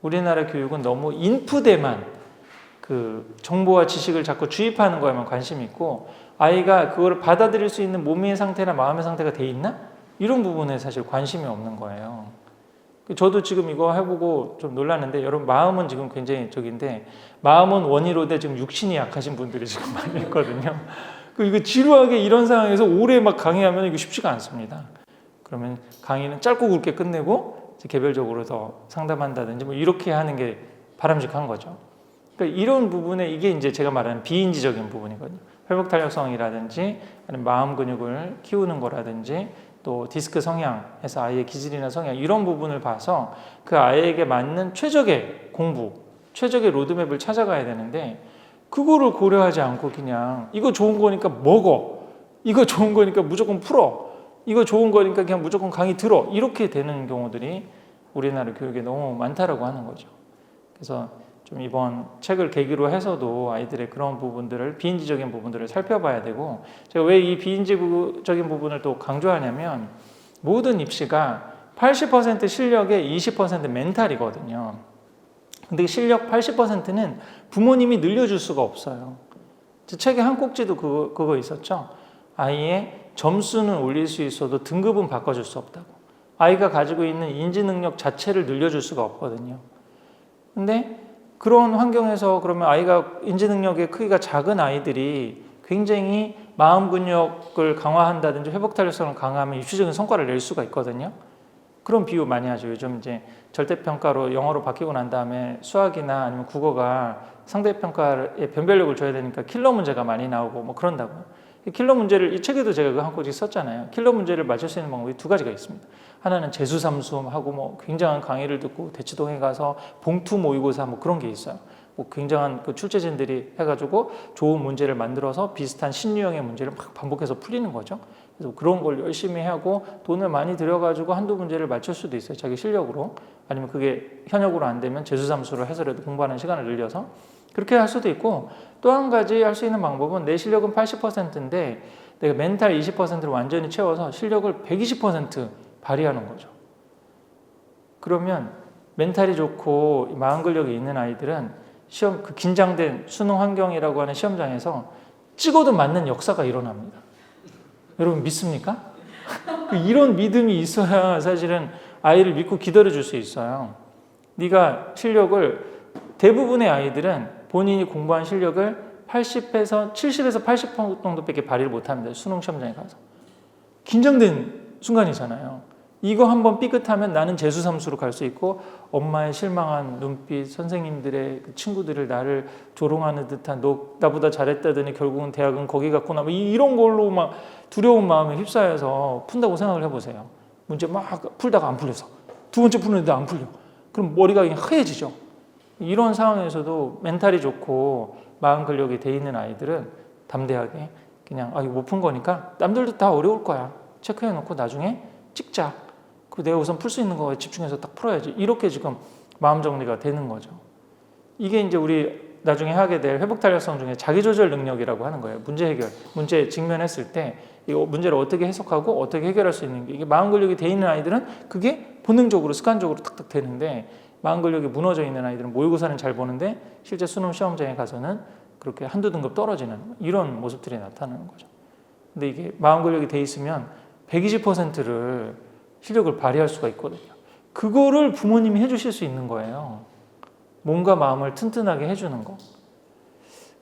우리나라 교육은 너무 인풋에만 그 정보와 지식을 자꾸 주입하는 거에만 관심이 있고 아이가 그걸 받아들일 수 있는 몸의 상태나 마음의 상태가 돼 있나? 이런 부분에 사실 관심이 없는 거예요. 저도 지금 이거 해보고 좀 놀랐는데 여러분 마음은 지금 굉장히 저긴데 마음은 원이로되 지금 육신이 약하신 분들이 지금 많이 있거든요. 이거 지루하게 이런 상황에서 오래 막 강의하면 이거 쉽지가 않습니다. 그러면 강의는 짧고 굵게 끝내고 개별적으로 더 상담한다든지 뭐 이렇게 하는 게 바람직한 거죠. 그러니까 이런 부분에 이게 이제 제가 말하는 비인지적인 부분이거든요. 회복 탄력성이라든지 아니면 마음 근육을 키우는 거라든지 또 디스크 성향에서 아이의 기질이나 성향 이런 부분을 봐서 그 아이에게 맞는 최적의 공부, 최적의 로드맵을 찾아가야 되는데 그거를 고려하지 않고 그냥 이거 좋은 거니까 먹어, 이거 좋은 거니까 무조건 풀어, 이거 좋은 거니까 그냥 무조건 강의 들어 이렇게 되는 경우들이 우리나라 교육에 너무 많다라고 하는 거죠. 그래서 좀 이번 책을 계기로 해서도 아이들의 그런 부분들을 비인지적인 부분들을 살펴봐야 되고 제가 왜 이 비인지적인 부분을 또 강조하냐면 모든 입시가 80% 실력에 20% 멘탈이거든요. 근데 실력 80%는 부모님이 늘려줄 수가 없어요. 책에 한 꼭지도 그거 있었죠. 아이의 점수는 올릴 수 있어도 등급은 바꿔줄 수 없다고. 아이가 가지고 있는 인지 능력 자체를 늘려줄 수가 없거든요. 근데 그런 환경에서 그러면 아이가 인지 능력의 크기가 작은 아이들이 굉장히 마음 근육을 강화한다든지 회복 탄력성을 강화하면 입시적인 성과를 낼 수가 있거든요. 그런 비유 많이 하죠. 요즘 이제 절대평가로 영어로 바뀌고 난 다음에 수학이나 아니면 국어가 상대평가에 변별력을 줘야 되니까 킬러 문제가 많이 나오고 뭐 그런다고요. 킬러 문제를 이 책에도 제가 그 한 꼭지 썼잖아요. 킬러 문제를 맞출 수 있는 방법이 두 가지가 있습니다. 하나는 재수삼수하고 뭐 굉장한 강의를 듣고 대치동에 가서 봉투 모의고사 뭐 그런 게 있어요. 뭐 굉장한 그 출제진들이 해가지고 좋은 문제를 만들어서 비슷한 신유형의 문제를 막 반복해서 풀리는 거죠. 그래서 그런 걸 열심히 하고 돈을 많이 들여가지고 한두 문제를 맞출 수도 있어요. 자기 실력으로. 아니면 그게 현역으로 안 되면 재수삼수를 해서라도 공부하는 시간을 늘려서 그렇게 할 수도 있고 또 한 가지 할 수 있는 방법은 내 실력은 80%인데 내가 멘탈 20%를 완전히 채워서 실력을 120% 발휘하는 거죠. 그러면 멘탈이 좋고 마음 근력이 있는 아이들은 시험 그 긴장된 수능 환경이라고 하는 시험장에서 찍어도 맞는 역사가 일어납니다. 여러분 믿습니까? 이런 믿음이 있어야 사실은 아이를 믿고 기다려줄 수 있어요. 네가 실력을 대부분의 아이들은 본인이 공부한 실력을 70에서 80 정도밖에 발휘를 못합니다. 수능 시험장에 가서. 긴장된 순간이잖아요. 이거 한번 삐끗하면 나는 재수삼수로 갈 수 있고 엄마의 실망한 눈빛, 선생님들의 그 친구들을 나를 조롱하는 듯한 너 나보다 잘했다더니 결국은 대학은 거기 갔구나 뭐 이런 걸로 막 두려운 마음에 휩싸여서 푼다고 생각을 해보세요. 문제 막 풀다가 안 풀려서 두 번째 푸는데 안 풀려. 그럼 머리가 그냥 하얘지죠. 이런 상황에서도 멘탈이 좋고 마음 근력이 돼 있는 아이들은 담대하게 그냥 이거 못 푼 거니까 남들도 다 어려울 거야. 체크해놓고 나중에 찍자. 그리고 내가 우선 풀 수 있는 거에 집중해서 딱 풀어야지. 이렇게 지금 마음 정리가 되는 거죠. 이게 이제 우리 나중에 하게 될 회복 탄력성 중에 자기조절 능력이라고 하는 거예요. 문제 해결. 문제에 직면했을 때 이거 문제를 어떻게 해석하고 어떻게 해결할 수 있는 게 이게 마음 근력이 돼 있는 아이들은 그게 본능적으로 습관적으로 탁탁 되는데 마음 근력이 무너져 있는 아이들은 모의고사는 잘 보는데 실제 수능 시험장에 가서는 그렇게 한두 등급 떨어지는 이런 모습들이 나타나는 거죠. 근데 이게 마음 근력이 돼 있으면 120%를 실력을 발휘할 수가 있거든요. 그거를 부모님이 해주실 수 있는 거예요. 몸과 마음을 튼튼하게 해주는 거.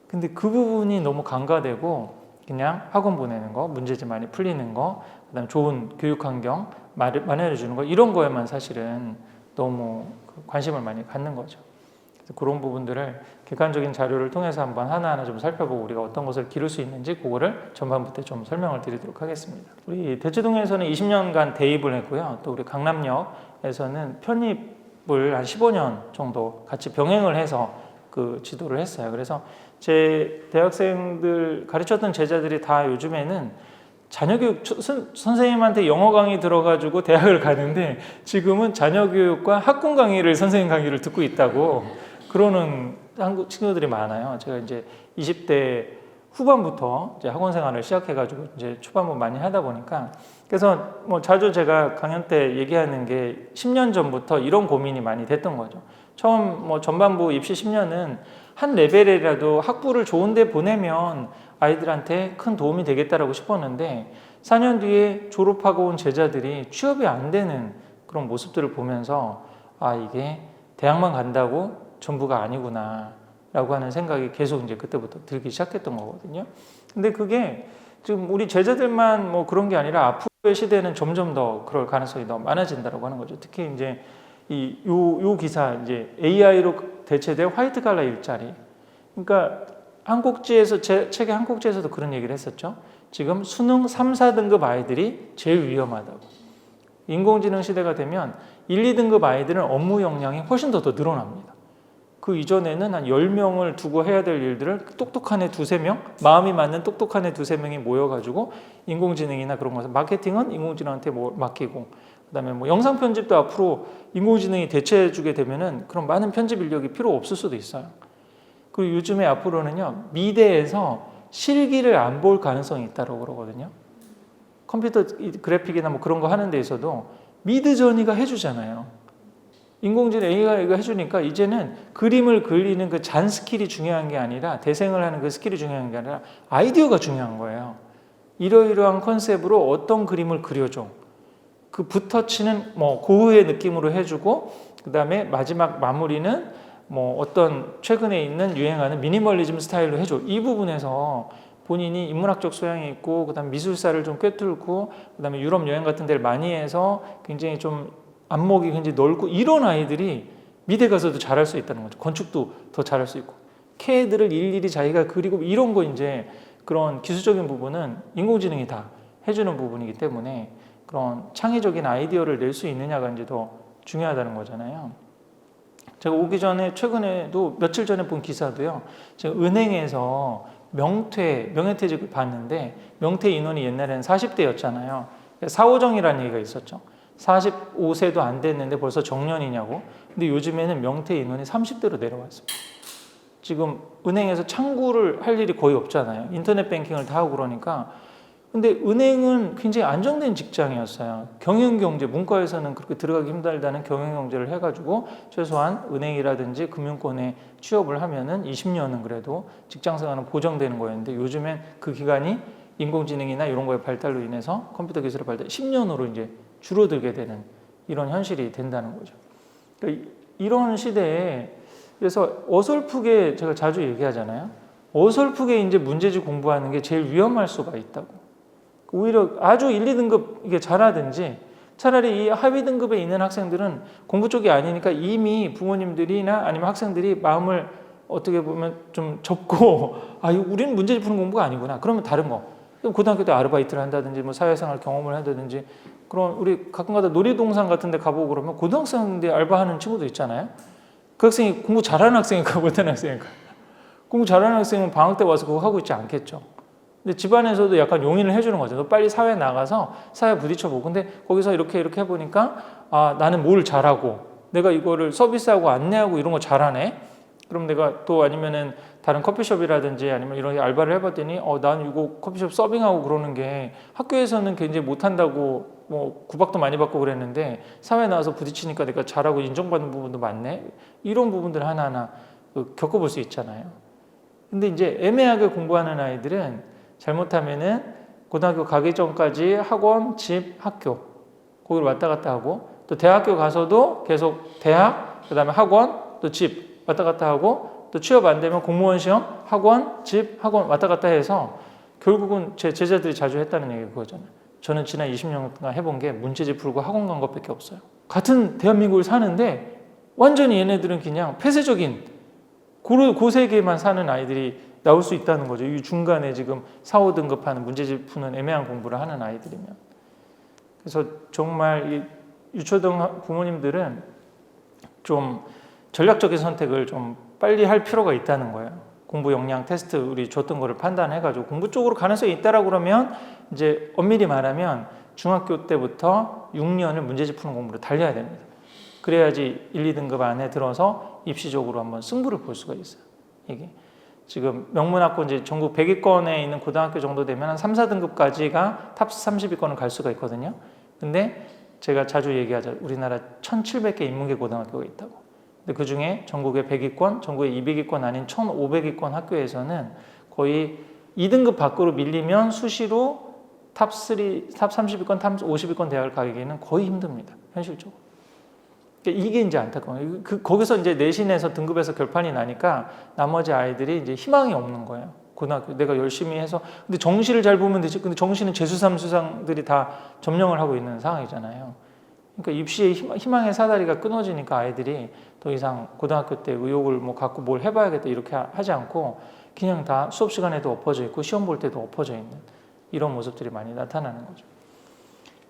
근데 그 부분이 너무 간과되고 그냥 학원 보내는 거, 문제집 많이 풀리는 거, 그다음에 좋은 교육 환경 마련해 주는 거 이런 거에만 사실은 너무 관심을 많이 갖는 거죠. 그래서 그런 부분들을 객관적인 자료를 통해서 한번 하나하나 좀 살펴보고 우리가 어떤 것을 기를 수 있는지 그거를 전반부터 좀 설명을 드리도록 하겠습니다. 우리 대치동에서는 20년간 대입을 했고요. 또 우리 강남역에서는 편입을 한 15년 정도 같이 병행을 해서 그 지도를 했어요. 그래서 제 대학생들 가르쳤던 제자들이 다 요즘에는 자녀교육 선생님한테 영어 강의 들어가지고 대학을 가는데 지금은 자녀교육과 학군 강의를 선생님 강의를 듣고 있다고 그러는 한국 친구들이 많아요. 제가 이제 20대 후반부터 이제 학원 생활을 시작해가지고 이제 초반부 많이 하다 보니까 그래서 뭐 자주 제가 강연 때 얘기하는 게 10년 전부터 이런 고민이 많이 됐던 거죠. 처음 뭐 전반부 입시 10년은 한 레벨이라도 학부를 좋은 데 보내면 아이들한테 큰 도움이 되겠다라고 싶었는데 4년 뒤에 졸업하고 온 제자들이 취업이 안 되는 그런 모습들을 보면서 아, 이게 대학만 간다고 전부가 아니구나 라고 하는 생각이 계속 이제 그때부터 들기 시작했던 거거든요. 근데 그게 지금 우리 제자들만 뭐 그런 게 아니라 앞으로의 시대는 점점 더 그럴 가능성이 더 많아진다라고 하는 거죠. 특히 이제 요 기사 이제 AI로 대체된 화이트 칼라 일자리. 그러니까 한국지에서 책의 한국지에서도 그런 얘기를 했었죠. 지금 수능 3, 4등급 아이들이 제일 위험하다고. 인공지능 시대가 되면 1, 2등급 아이들은 업무 역량이 훨씬 더 늘어납니다. 그 이전에는 한 10명을 두고 해야 될 일들을 똑똑한 애 2-3명, 마음이 맞는 똑똑한 애 2-3명이 모여가지고 인공지능이나 그런 것을 마케팅은 인공지능한테 맡기고 그다음에 뭐 영상 편집도 앞으로 인공지능이 대체해주게 되면은 그런 많은 편집 인력이 필요 없을 수도 있어요. 그리고 요즘에 앞으로는요 미대에서 실기를 안 볼 가능성이 있다고 그러거든요. 컴퓨터 그래픽이나 뭐 그런 거 하는 데 있어도 미드저니가 해주잖아요. 인공지능 AI가 해주니까 이제는 그림을 그리는 그 잔 스킬이 중요한 게 아니라 대생을 하는 그 스킬이 중요한 게 아니라 아이디어가 중요한 거예요. 이러이러한 컨셉으로 어떤 그림을 그려줘. 그 붓터치는 뭐 고흐의 느낌으로 해주고 그 다음에 마지막 마무리는 뭐 어떤 최근에 있는 유행하는 미니멀리즘 스타일로 해줘. 이 부분에서 본인이 인문학적 소양이 있고 그다음 미술사를 좀 꿰뚫고 그다음에 유럽 여행 같은 데를 많이 해서 굉장히 좀 안목이 굉장히 넓고 이런 아이들이 미대 가서도 잘할 수 있다는 거죠. 건축도 더 잘할 수 있고 CAD를 일일이 자기가 그리고 이런 거 이제 그런 기술적인 부분은 인공지능이 다 해주는 부분이기 때문에 그런 창의적인 아이디어를 낼 수 있느냐가 이제 더 중요하다는 거잖아요. 제가 오기 전에 최근에도 며칠 전에 본 기사도요. 제가 은행에서 명예퇴직을 봤는데 명퇴 인원이 옛날에는 40대였잖아요. 사오정이라는 얘기가 있었죠. 45세도 안 됐는데 벌써 정년이냐고. 근데 요즘에는 명퇴 인원이 30대로 내려왔습니다. 지금 은행에서 창구를 할 일이 거의 없잖아요. 인터넷 뱅킹을 다 하고 그러니까. 근데 은행은 굉장히 안정된 직장이었어요. 경영경제, 문과에서는 그렇게 들어가기 힘들다는 경영경제를 해가지고 최소한 은행이라든지 금융권에 취업을 하면은 20년은 그래도 직장생활은 보장되는 거였는데 요즘엔 그 기간이 인공지능이나 이런 거의 발달로 인해서 컴퓨터 기술의 발달 10년으로 이제 줄어들게 되는 이런 현실이 된다는 거죠. 그러니까 이런 시대에 그래서 어설프게 제가 자주 얘기하잖아요. 어설프게 이제 문제집 공부하는 게 제일 위험할 수가 있다고. 오히려 아주 1, 2등급 이게 잘하든지 차라리 이 하위 등급에 있는 학생들은 공부 쪽이 아니니까 이미 부모님들이나 아니면 학생들이 마음을 어떻게 보면 좀 접고 아, 우리는 문제집 푸는 공부가 아니구나. 그러면 다른 거. 고등학교 때 아르바이트를 한다든지 뭐 사회생활 경험을 한다든지 그런 우리 가끔가다 놀이동산 같은 데 가보고 그러면 고등학생인데 알바하는 친구도 있잖아요. 그 학생이 공부 잘하는 학생인가 못하는 학생인가. 공부 잘하는 학생은 방학 때 와서 그거 하고 있지 않겠죠. 근데 집안에서도 약간 용인을 해주는 거죠. 너 빨리 사회 나가서 사회 부딪혀보고. 근데 거기서 이렇게 해보니까 아, 나는 뭘 잘하고 내가 이거를 서비스하고 안내하고 이런 거 잘하네. 그럼 내가 또 아니면은 다른 커피숍이라든지 아니면 이런 알바를 해봤더니 난 이거 커피숍 서빙하고 그러는 게 학교에서는 굉장히 못한다고 뭐 구박도 많이 받고 그랬는데 사회 나와서 부딪히니까 내가 잘하고 인정받는 부분도 많네. 이런 부분들 하나하나 겪어볼 수 있잖아요. 근데 이제 애매하게 공부하는 아이들은 잘못하면은 고등학교 가기 전까지 학원, 집, 학교 거기를 왔다 갔다 하고 또 대학교 가서도 계속 대학, 그 다음에 학원, 또 집 왔다 갔다 하고 또 취업 안 되면 공무원 시험, 학원, 집, 학원 왔다 갔다 해서 결국은 제 제자들이 자주 했다는 얘기가 그거잖아요. 저는 지난 20년간 해본 게 문제집 풀고 학원 간 것밖에 없어요. 같은 대한민국을 사는데 완전히 얘네들은 그냥 폐쇄적인 그 세계만 사는 아이들이 나올 수 있다는 거죠. 이 중간에 지금 4, 5등급 하는 문제집 푸는 애매한 공부를 하는 아이들이면. 그래서 정말 이 유초등 부모님들은 좀 전략적인 선택을 좀 빨리 할 필요가 있다는 거예요. 공부 역량 테스트 우리 줬던 거를 판단해가지고 공부 쪽으로 가능성이 있다라고 그러면 이제 엄밀히 말하면 중학교 때부터 6년을 문제집 푸는 공부를 달려야 됩니다. 그래야지 1, 2등급 안에 들어서 입시적으로 한번 승부를 볼 수가 있어요. 이게 지금 명문학권 이제 전국 100위권에 있는 고등학교 정도 되면 한 3, 4등급까지가 탑 30위권을 갈 수가 있거든요. 근데 제가 자주 얘기하죠. 우리나라 1,700개 인문계 고등학교가 있다고. 근데 그 중에 전국의 100위권, 전국의 200위권 아닌 1500위권 학교에서는 거의 2등급 밖으로 밀리면 수시로 탑3, 탑 30위권, 탑 50위권 대학을 가기에는 거의 힘듭니다. 현실적으로. 그러니까 이게 이제 안타까워요. 거기서 이제 내신에서 등급에서 결판이 나니까 나머지 아이들이 이제 희망이 없는 거예요. 고등학교 내가 열심히 해서 근데 정시를 잘 보면 되지. 근데 정시는 재수삼 수상들이 다 점령을 하고 있는 상황이잖아요. 그러니까 입시의 희망의 사다리가 끊어지니까 아이들이 더 이상 고등학교 때 의욕을 뭐 갖고 뭘 해봐야겠다 이렇게 하지 않고 그냥 다 수업 시간에도 엎어져 있고 시험 볼 때도 엎어져 있는 이런 모습들이 많이 나타나는 거죠.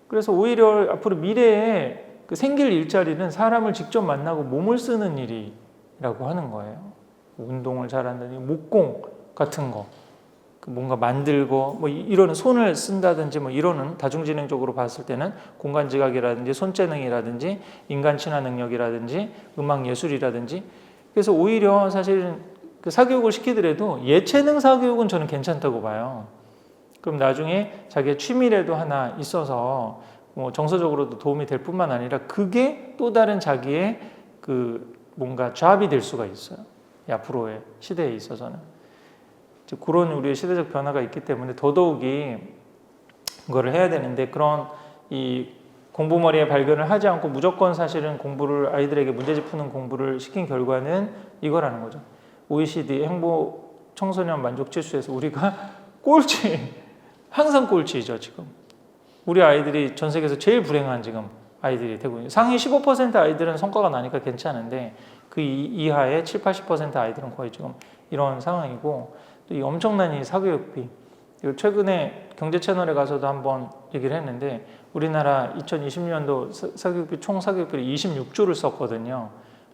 그래서 오히려 앞으로 미래에 그 생길 일자리는 사람을 직접 만나고 몸을 쓰는 일이라고 하는 거예요. 운동을 잘한다든지 목공 같은 거, 뭔가 만들고 뭐 이런 손을 쓴다든지 뭐 이런은 다중지능적으로 봤을 때는 공간지각이라든지 손재능이라든지 인간 친화 능력이라든지 음악 예술이라든지 그래서 오히려 사실은 그 사교육을 시키더라도 예체능 사교육은 저는 괜찮다고 봐요. 그럼 나중에 자기의 취미라도 하나 있어서 뭐 정서적으로도 도움이 될 뿐만 아니라 그게 또 다른 자기의 그 뭔가 잡이 될 수가 있어요. 앞으로의 시대에 있어서는. 그런 우리의 시대적 변화가 있기 때문에 더더욱이 그거를 해야 되는데 그런 이 공부머리의 발견을 하지 않고 무조건 사실은 공부를 아이들에게 문제집 푸는 공부를 시킨 결과는 이거라는 거죠. OECD 행복 청소년 만족 지수에서 우리가 꼴찌, 항상 꼴찌죠 지금. 우리 아이들이 전 세계에서 제일 불행한 지금 아이들이 되고 있는 상위 15% 아이들은 성과가 나니까 괜찮은데 그 이하의 7, 80% 아이들은 거의 지금 이런 상황이고 또 이 엄청난 이 사교육비 최근에 경제 채널에 가서도 한번 얘기를 했는데 우리나라 2020년도 사교육비 총 사교육비를 26조를 썼거든요.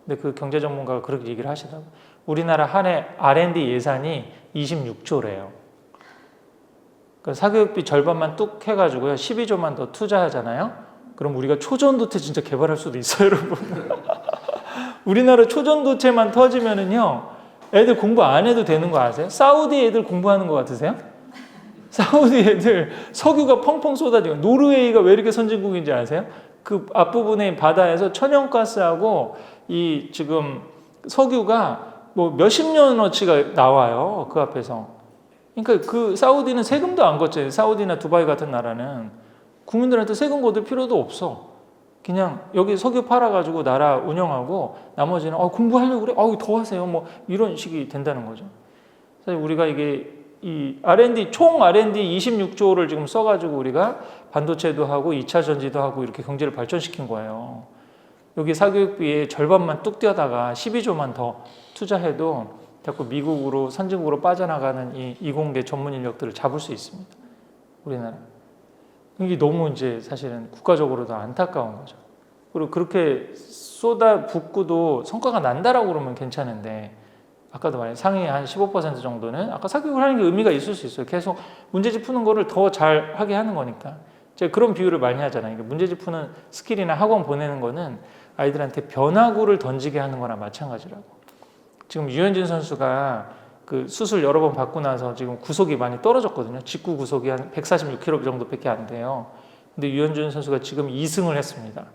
근데 그 경제 전문가가 그렇게 얘기를 하시더라고요. 우리나라 한 해 R&D 예산이 26조래요. 그러니까 사교육비 절반만 뚝 해가지고요 12조만 더 투자하잖아요. 그럼 우리가 초전도체 진짜 개발할 수도 있어요, 여러분. 우리나라 초전도체만 터지면은요 애들 공부 안 해도 되는 거 아세요? 사우디 애들 공부하는 거 같으세요? 사우디 애들 석유가 펑펑 쏟아지고 노르웨이가 왜 이렇게 선진국인지 아세요? 그 앞부분의 바다에서 천연가스하고 이 지금 석유가 뭐 몇십 년어치가 나와요. 그 앞에서. 그러니까 그 사우디는 세금도 안 걷잖아요. 사우디나 두바이 같은 나라는 국민들한테 세금 걷을 필요도 없어. 그냥 여기 석유 팔아가지고 나라 운영하고 나머지는 공부하려고 그래? 더 하세요. 뭐 이런 식이 된다는 거죠. 사실 우리가 이게 이 총 R&D 26조를 지금 써가지고 우리가 반도체도 하고 2차 전지도 하고 이렇게 경제를 발전시킨 거예요. 여기 사교육비의 절반만 뚝 떼다가 12조만 더 투자해도 자꾸 미국으로 선진국으로 빠져나가는 이 이공계 전문 인력들을 잡을 수 있습니다. 우리나라. 이게 너무 이제 사실은 국가적으로도 안타까운 거죠. 그리고 그렇게 쏟아붓고도 성과가 난다라고 그러면 괜찮은데 아까도 말했 상위 한 15% 정도는 아까 사교육을 하는 게 의미가 있을 수 있어요. 계속 문제집 푸는 거를 더 잘하게 하는 거니까. 제가 그런 비유를 많이 하잖아요. 문제집 푸는 스킬이나 학원 보내는 거는 아이들한테 변화구를 던지게 하는 거나 마찬가지라고. 지금 유현진 선수가 그 수술 여러 번 받고 나서 지금 구속이 많이 떨어졌거든요. 직구 구속이 한 146kg 정도밖에 안 돼요. 근데 유현진 선수가 지금 2승을 했습니다.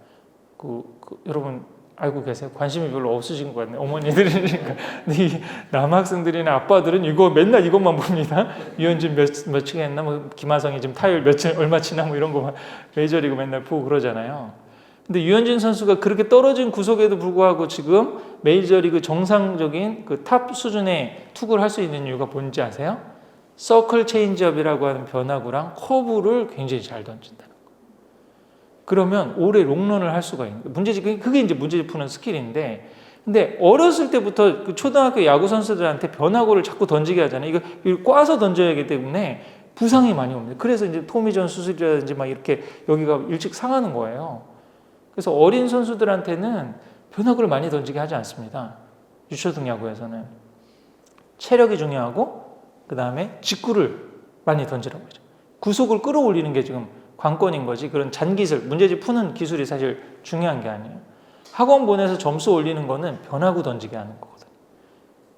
여러분 알고 계세요? 관심이 별로 없으신 것 같네요. 어머니들이니까. 근데 이 남학생들이나 아빠들은 이거 맨날 이것만 봅니다. 유현진 몇 층 했나? 뭐 김하성이 지금 타율 얼마 치나? 뭐 이런 거 메이저리그 맨날 보고 그러잖아요. 근데 유현진 선수가 그렇게 떨어진 구속에도 불구하고 지금 메이저리그 정상적인 그 탑 수준의 투구를 할 수 있는 이유가 뭔지 아세요? 서클 체인지업이라고 하는 변화구랑 커브를 굉장히 잘 던진다는 거예요. 그러면 오래 롱런을 할 수가 있는 거예요. 그게 이제 문제집 푸는 스킬인데 근데 어렸을 때부터 그 초등학교 야구 선수들한테 변화구를 자꾸 던지게 하잖아요. 이걸 꽈서 던져야 하기 때문에 부상이 많이 옵니다. 그래서 이제 토미존 수술이라든지 막 이렇게 여기가 일찍 상하는 거예요. 그래서 어린 선수들한테는 변화구를 많이 던지게 하지 않습니다. 유초등 야구에서는 체력이 중요하고 그 다음에 직구를 많이 던지라고 하죠. 구속을 끌어올리는 게 지금 관건인 거지 그런 잔기술, 문제집 푸는 기술이 사실 중요한 게 아니에요. 학원 보내서 점수 올리는 거는 변화구 던지게 하는 거거든요.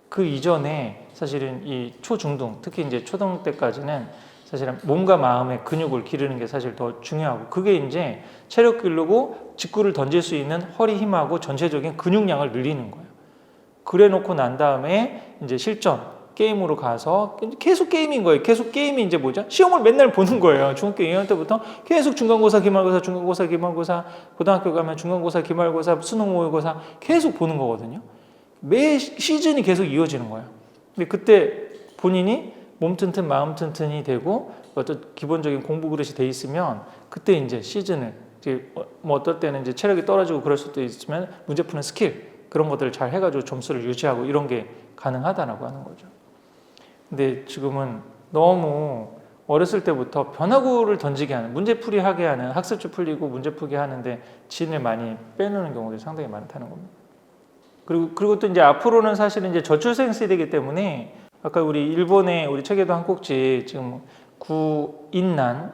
그 이전에 사실은 이 초중등, 특히 이제 초등 때까지는 사실은 몸과 마음의 근육을 기르는 게 사실 더 중요하고, 그게 이제 체력 기르고 직구를 던질 수 있는 허리 힘하고 전체적인 근육량을 늘리는 거예요. 그래 놓고 난 다음에 이제 실전 게임으로 가서 계속 게임인 거예요. 계속 게임이 이제 뭐죠? 시험을 맨날 보는 거예요. 중학교 2학년 때부터 계속 중간고사, 기말고사, 중간고사, 기말고사, 고등학교 가면 중간고사, 기말고사, 수능 모의고사 계속 보는 거거든요. 매 시즌이 계속 이어지는 거예요. 근데 그때 본인이 몸 튼튼 마음 튼튼이 되고 어떤 기본적인 공부 그릇이 돼 있으면, 그때 이제 시즌을 이제 뭐 어떨 때는 이제 체력이 떨어지고 그럴 수도 있으면 문제 푸는 스킬 그런 것들을 잘 해가지고 점수를 유지하고 이런 게 가능하다라고 하는 거죠. 근데 지금은 너무 어렸을 때부터 변화구를 던지게 하는, 문제풀이 하게 하는, 학습지 풀리고 문제 풀게 하는데 진을 많이 빼놓는 경우들이 상당히 많다는 겁니다. 그리고 또 이제 앞으로는 사실은 이제 저출생 세대이기 때문에, 아까 우리 일본의 우리 체계도 한 꼭지 지금 구인난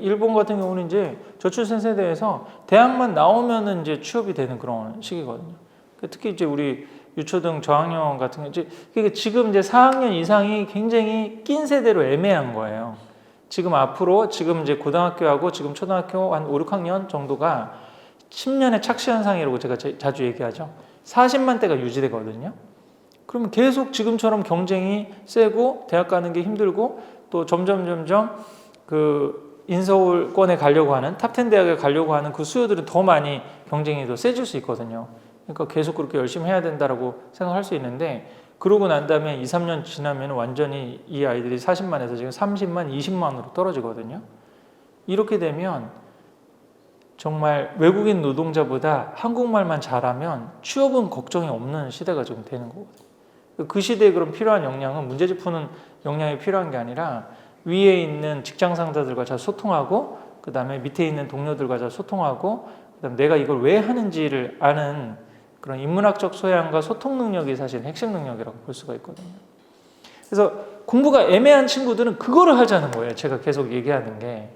일본 같은 경우는 이제 저출생 세대에서 대학만 나오면은 이제 취업이 되는 그런 시기거든요. 특히 이제 우리 유초등 저학년 같은 경우 그러니까 지금 이제 4학년 이상이 굉장히 낀 세대로 애매한 거예요. 지금 앞으로 지금 이제 고등학교하고 지금 초등학교 한 5, 6학년 정도가 10년의 착시 현상이라고 제가 자주 얘기하죠. 40만 대가 유지되거든요. 그러면 계속 지금처럼 경쟁이 세고 대학 가는 게 힘들고 또 점점 그 인서울권에 가려고 하는 탑10 대학에 가려고 하는 그 수요들은 더 많이 경쟁이 더 세질 수 있거든요. 그러니까 계속 그렇게 열심히 해야 된다라고 생각할 수 있는데, 그러고 난 다음에 2, 3년 지나면 완전히 이 아이들이 40만에서 지금 30만, 20만으로 떨어지거든요. 이렇게 되면 정말 외국인 노동자보다 한국말만 잘하면 취업은 걱정이 없는 시대가 좀 되는 거거든요. 그 시대에 그럼 필요한 역량은 문제집 푸는 역량이 필요한 게 아니라 위에 있는 직장 상사들과 잘 소통하고, 그 다음에 밑에 있는 동료들과 잘 소통하고, 그 다음에 내가 이걸 왜 하는지를 아는 그런 인문학적 소양과 소통 능력이 사실 핵심 능력이라고 볼 수가 있거든요. 그래서 공부가 애매한 친구들은 그거를 하자는 거예요. 제가 계속 얘기하는 게,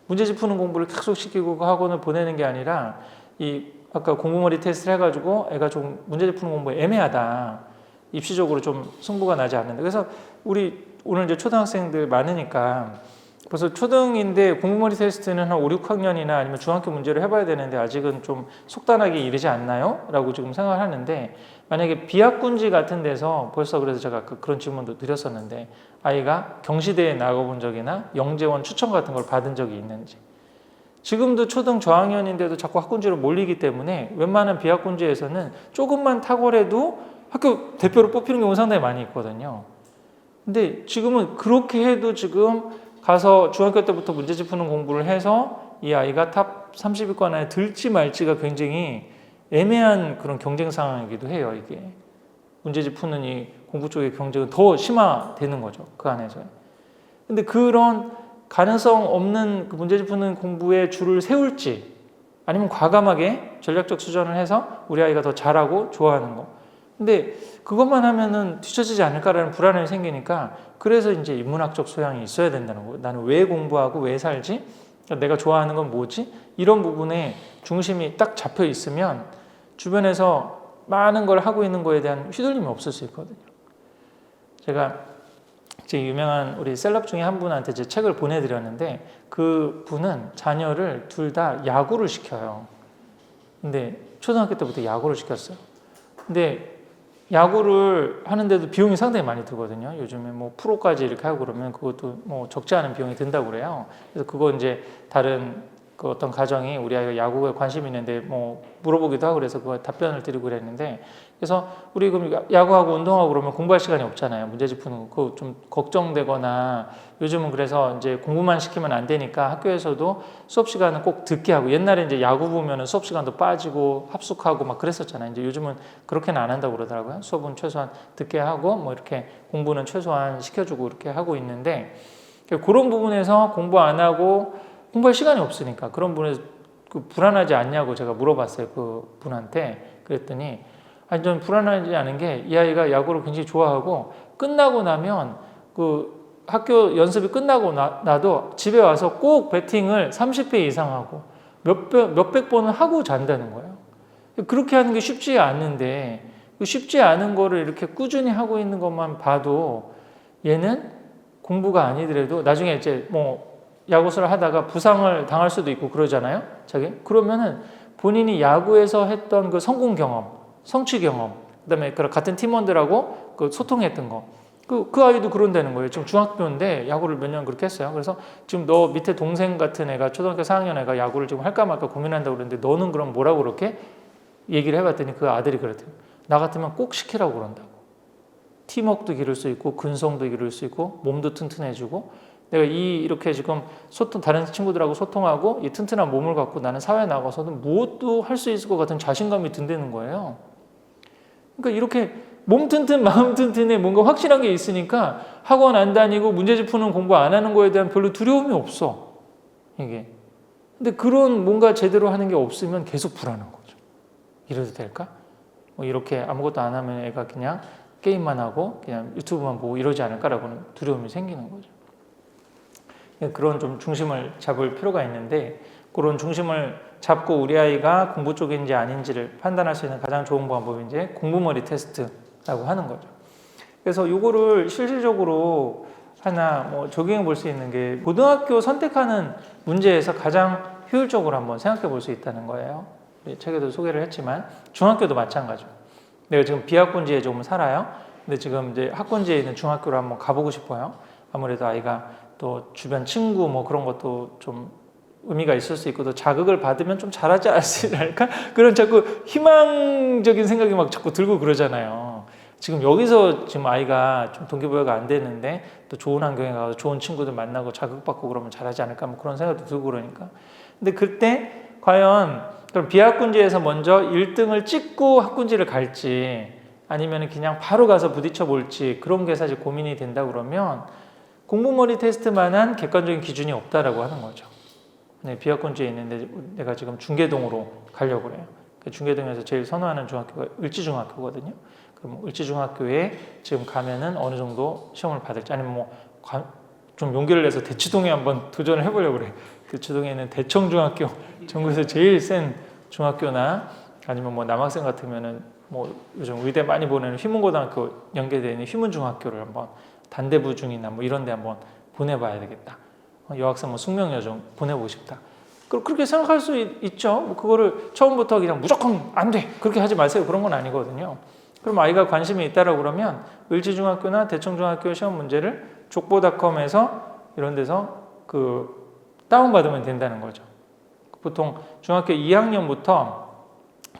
문제집 푸는 공부를 계속 시키고 학원을 보내는 게 아니라, 아까 공부머리 테스트를 해가지고 애가 좀 문제집 푸는 공부가 애매하다, 입시적으로 좀 승부가 나지 않는다. 그래서 우리 오늘 이제 초등학생들 많으니까 벌써 초등인데 공부머리 테스트는 한 5, 6학년이나 아니면 중학교 문제를 해봐야 되는데 아직은 좀 속단하게 이르지 않나요? 라고 지금 생각을 하는데, 만약에 비학군지 같은 데서 벌써, 그래서 제가 그런 질문도 드렸었는데, 아이가 경시대에 나가본 적이나 영재원 추천 같은 걸 받은 적이 있는지. 지금도 초등 저학년인데도 자꾸 학군지로 몰리기 때문에 웬만한 비학군지에서는 조금만 탁월해도 학교 대표로 뽑히는 경우가 상당히 많이 있거든요. 근데 지금은 그렇게 해도 지금 가서 중학교 때부터 문제집 푸는 공부를 해서 이 아이가 탑 30위권 안에 들지 말지가 굉장히 애매한 그런 경쟁 상황이기도 해요. 이게 문제집 푸는 이 공부 쪽의 경쟁은 더 심화되는 거죠, 그 안에서. 근데 그런 가능성 없는 그 문제집 푸는 공부에 줄을 세울지, 아니면 과감하게 전략적 수전을 해서 우리 아이가 더 잘하고 좋아하는 거. 근데 그것만 하면은 뒤처지지 않을까라는 불안함이 생기니까, 그래서 이제 인문학적 소양이 있어야 된다는 거예요. 나는 왜 공부하고 왜 살지? 내가 좋아하는 건 뭐지? 이런 부분에 중심이 딱 잡혀 있으면 주변에서 많은 걸 하고 있는 거에 대한 휘둘림이 없을 수 있거든요. 제가 제 유명한 우리 셀럽 중에 한 분한테 제 책을 보내드렸는데, 그 분은 자녀를 둘 다 야구를 시켜요. 근데 초등학교 때부터 야구를 시켰어요. 근데 야구를 하는데도 비용이 상당히 많이 들거든요. 요즘에 뭐 프로까지 이렇게 하고 그러면 그것도 뭐 적지 않은 비용이 든다고 그래요. 그래서 그거 이제 다른 그 어떤 가정이 우리 아이가 야구에 관심이 있는데 뭐 물어보기도 하고 그래서 그거 답변을 드리고 그랬는데, 그래서 우리 그럼 야구하고 운동하고 그러면 공부할 시간이 없잖아요. 문제집 푸는 거 그거 좀 걱정되거나, 요즘은 그래서 이제 공부만 시키면 안 되니까 학교에서도 수업 시간은 꼭 듣게 하고, 옛날에 이제 야구 보면은 수업 시간도 빠지고 합숙하고 막 그랬었잖아요. 이제 요즘은 그렇게는 안 한다고 그러더라고요. 수업은 최소한 듣게 하고 뭐 이렇게 공부는 최소한 시켜주고 이렇게 하고 있는데, 그런 부분에서 공부 안 하고 공부할 시간이 없으니까 그런 부분에서 불안하지 않냐고 제가 물어봤어요. 그 분한테. 그랬더니 아니, 전 불안하지 않은 게 이 아이가 야구를 굉장히 좋아하고 끝나고 나면 그 학교 연습이 끝나고 나도 집에 와서 꼭 배팅을 30회 이상 하고 몇백 번은 하고 잔다는 거예요. 그렇게 하는 게 쉽지 않는데, 쉽지 않은 거를 이렇게 꾸준히 하고 있는 것만 봐도 얘는 공부가 아니더라도 나중에 이제 뭐 야구를 하다가 부상을 당할 수도 있고 그러잖아요. 그러면은 본인이 야구에서 했던 그 성공 경험, 성취 경험, 그다음에 그 같은 팀원들하고 그 소통했던 거, 그 아이도 그런다는 거예요. 지금 중학교인데 야구를 몇 년 그렇게 했어요. 그래서 지금 너 밑에 동생 같은 애가 초등학교 4학년 애가 야구를 지금 할까 말까 고민한다고 그러는데 너는 그럼 뭐라고 그렇게 얘기를 해봤더니 그 아들이 그랬대요. 나 같으면 꼭 시키라고 그런다고. 팀워크도 기를 수 있고 근성도 기를 수 있고 몸도 튼튼해지고 내가 이렇게 지금 다른 친구들하고 소통하고 이 튼튼한 몸을 갖고 나는 사회에 나가서는 무엇도 할 수 있을 것 같은 자신감이 든다는 거예요. 그러니까 이렇게 몸 튼튼 마음 튼튼에 뭔가 확실한 게 있으니까 학원 안 다니고 문제집 푸는 공부 안 하는 거에 대한 별로 두려움이 없어. 이게. 근데 그런 뭔가 제대로 하는 게 없으면 계속 불안한 거죠. 이래도 될까? 뭐 이렇게 아무것도 안 하면 애가 그냥 게임만 하고 그냥 유튜브만 보고 이러지 않을까라고는 두려움이 생기는 거죠. 그런 좀 중심을 잡을 필요가 있는데 그런 중심을 잡고 우리 아이가 공부 쪽인지 아닌지를 판단할 수 있는 가장 좋은 방법이 이제 공부머리 테스트라고 하는 거죠. 그래서 이거를 실질적으로 하나 뭐 적용해 볼 수 있는 게 고등학교 선택하는 문제에서 가장 효율적으로 한번 생각해 볼 수 있다는 거예요. 책에도 소개를 했지만 중학교도 마찬가지고 내가 지금 비학군지에 조금 살아요. 근데 지금 이제 학군지에 있는 중학교를 한번 가보고 싶어요. 아무래도 아이가 또 주변 친구 뭐 그런 것도 좀 의미가 있을 수 있고 또 자극을 받으면 좀 잘하지 않을까? 그런 자꾸 희망적인 생각이 막 자꾸 들고 그러잖아요. 지금 여기서 지금 아이가 좀 동기부여가 안 되는데 또 좋은 환경에 가서 좋은 친구들 만나고 자극받고 그러면 잘하지 않을까? 뭐 그런 생각도 들고 그러니까. 근데 그때 과연 그럼 비학군지에서 먼저 1등을 찍고 학군지를 갈지 아니면 그냥 바로 가서 부딪혀 볼지 그런 게 사실 고민이 된다 그러면 공부머리 테스트만한 객관적인 기준이 없다라고 하는 거죠. 네, 비학군지에 있는데 내가 지금 중계동으로 가려고 그래요. 중계동에서 제일 선호하는 중학교가 을지중학교거든요. 그럼 을지중학교에 지금 가면은 어느 정도 시험을 받을지 아니면 뭐 좀 용기를 내서 대치동에 한번 도전을 해보려고 그래요. 대치동에 있는 대청중학교, 전국에서 제일 센 중학교나 아니면 뭐 남학생 같으면은 뭐 요즘 의대 많이 보내는 휘문고등학교 연계되어 있는 휘문중학교를 한번 단대부 중이나 뭐 이런 데 한번 보내봐야 되겠다. 여학생 뭐 숙명여중 보내보고 싶다. 그렇게 생각할 수 있죠. 뭐 그거를 처음부터 그냥 무조건 안 돼. 그렇게 하지 마세요. 그런 건 아니거든요. 그럼 아이가 관심이 있다라고 그러면 을지중학교나 대청중학교 시험 문제를 족보닷컴에서 이런 데서 다운받으면 된다는 거죠. 보통 중학교 2학년부터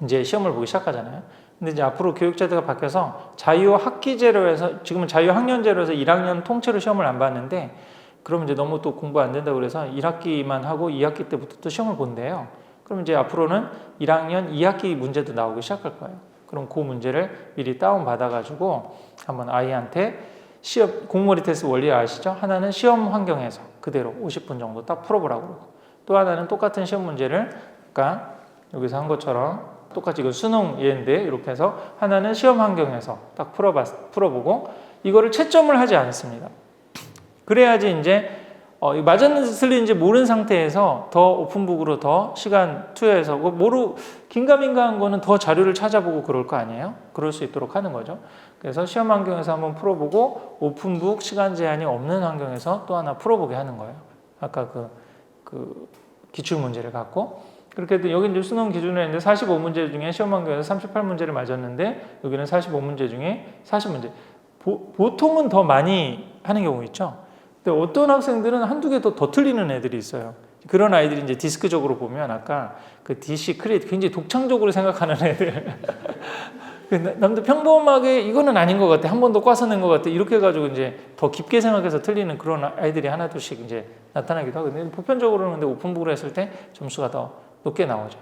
이제 시험을 보기 시작하잖아요. 근데 이제 앞으로 교육제도가 바뀌어서 자유학기제로 해서 지금은 자유학년제로 해서 1학년 통째로 시험을 안 봤는데 그럼 이제 너무 또 공부 안 된다고 그래서 1학기만 하고 2학기 때부터 또 시험을 본대요. 그럼 이제 앞으로는 1학년 2학기 문제도 나오기 시작할 거예요. 그럼 그 문제를 미리 다운받아가지고 한번 아이한테 공부머리 테스트 원리 아시죠? 하나는 시험 환경에서 그대로 50분 정도 딱 풀어보라고 그러고 또 하나는 똑같은 시험 문제를 아까 여기서 한 것처럼 똑같이 이건 수능 예인데 이렇게 해서 하나는 시험 환경에서 딱 풀어보고 이거를 채점을 하지 않습니다. 그래야지 이제 맞았는지 틀린지 모르는 상태에서 더 오픈북으로 더 시간 투여해서 긴가민가한 거는 더 자료를 찾아보고 그럴 거 아니에요? 그럴 수 있도록 하는 거죠. 그래서 시험 환경에서 한번 풀어보고 오픈북 시간 제한이 없는 환경에서 또 하나 풀어보게 하는 거예요. 아까 그 기출문제를 갖고 그렇게 해도 여기 이제 수능 기준으로 했는데 45문제 중에 시험 환경에서 38문제를 맞았는데 여기는 45문제 중에 40문제 보통은 더 많이 하는 경우 있죠. 근데 어떤 학생들은 한두 개 더 틀리는 애들이 있어요. 그런 아이들이 이제 디스크적으로 보면 아까 그 DC 크리에이트 굉장히 독창적으로 생각하는 애들. 남들 평범하게 이거는 아닌 것 같아. 한 번 더 꽈서 낸 것 같아. 이렇게 해가지고 이제 더 깊게 생각해서 틀리는 그런 아이들이 하나둘씩 이제 나타나기도 하거든요. 보편적으로는 근데 오픈북으로 했을 때 점수가 더 높게 나오죠.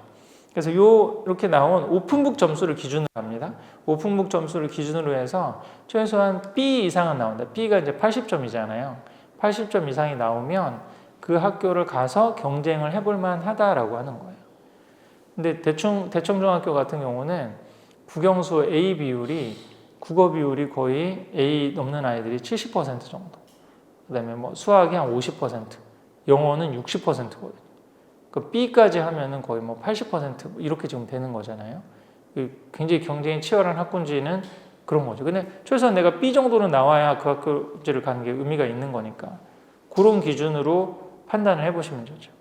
그래서 이렇게 나온 오픈북 점수를 기준으로 합니다. 오픈북 점수를 기준으로 해서 최소한 B 이상은 나온다. B가 이제 80점이잖아요. 80점 이상이 나오면 그 학교를 가서 경쟁을 해볼 만하다라고 하는 거예요. 근데 대청중학교 같은 경우는 국영수 A 비율이 국어 비율이 거의 A 넘는 아이들이 70% 정도. 그다음에 뭐 수학이 한 50%, 영어는 60%거든요. 그 B까지 하면은 거의 뭐 80% 이렇게 지금 되는 거잖아요. 굉장히 경쟁이 치열한 학군지는 그런 거죠. 근데 최소한 내가 B 정도는 나와야 그 학교를 가는 게 의미가 있는 거니까 그런 기준으로 판단을 해보시면 되죠.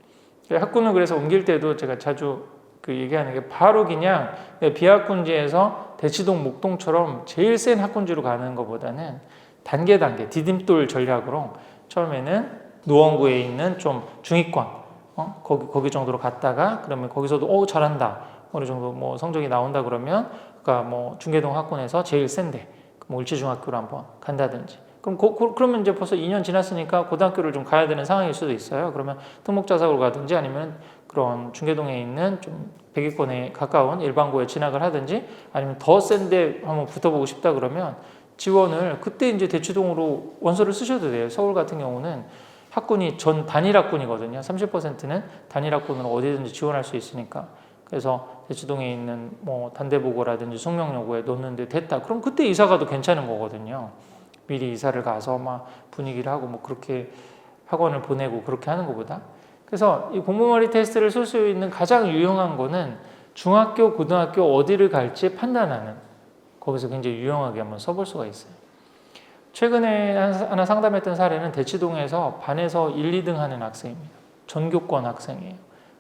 학군을 그래서 옮길 때도 제가 자주 그 얘기하는 게 바로 그냥 비학군지에서 대치동, 목동처럼 제일 센 학군지로 가는 것보다는 단계 디딤돌 전략으로 처음에는 노원구에 있는 좀 중위권 거기 정도로 갔다가 그러면 거기서도 잘한다 어느 정도 뭐 성적이 나온다 그러면 그러니까 뭐 중계동 학군에서 제일 센데 뭐 울지중학교로 한번 간다든지 그러면 이제 벌써 2년 지났으니까 고등학교를 좀 가야 되는 상황일 수도 있어요. 그러면 특목자사고로 가든지 아니면 그런 중계동에 있는 좀 100위권에 가까운 일반고에 진학을 하든지 아니면 더 센데 한번 붙어보고 싶다 그러면 지원을 그때 이제 대치동으로 원서를 쓰셔도 돼요. 서울 같은 경우는 학군이 전 단일학군이거든요. 30%는 단일학군으로 어디든지 지원할 수 있으니까. 그래서 대치동에 있는 뭐 단대보고라든지 숙명여고에 넣는데 됐다. 그럼 그때 이사 가도 괜찮은 거거든요. 미리 이사를 가서 막 분위기를 하고 뭐 그렇게 학원을 보내고 그렇게 하는 것보다. 그래서 이 공부머리 테스트를 쓸 수 있는 가장 유용한 거는 중학교, 고등학교 어디를 갈지 판단하는 거기서 굉장히 유용하게 한번 써볼 수가 있어요. 최근에 하나 상담했던 사례는 대치동에서 반에서 1, 2등 하는 학생입니다. 전교권 학생이에요.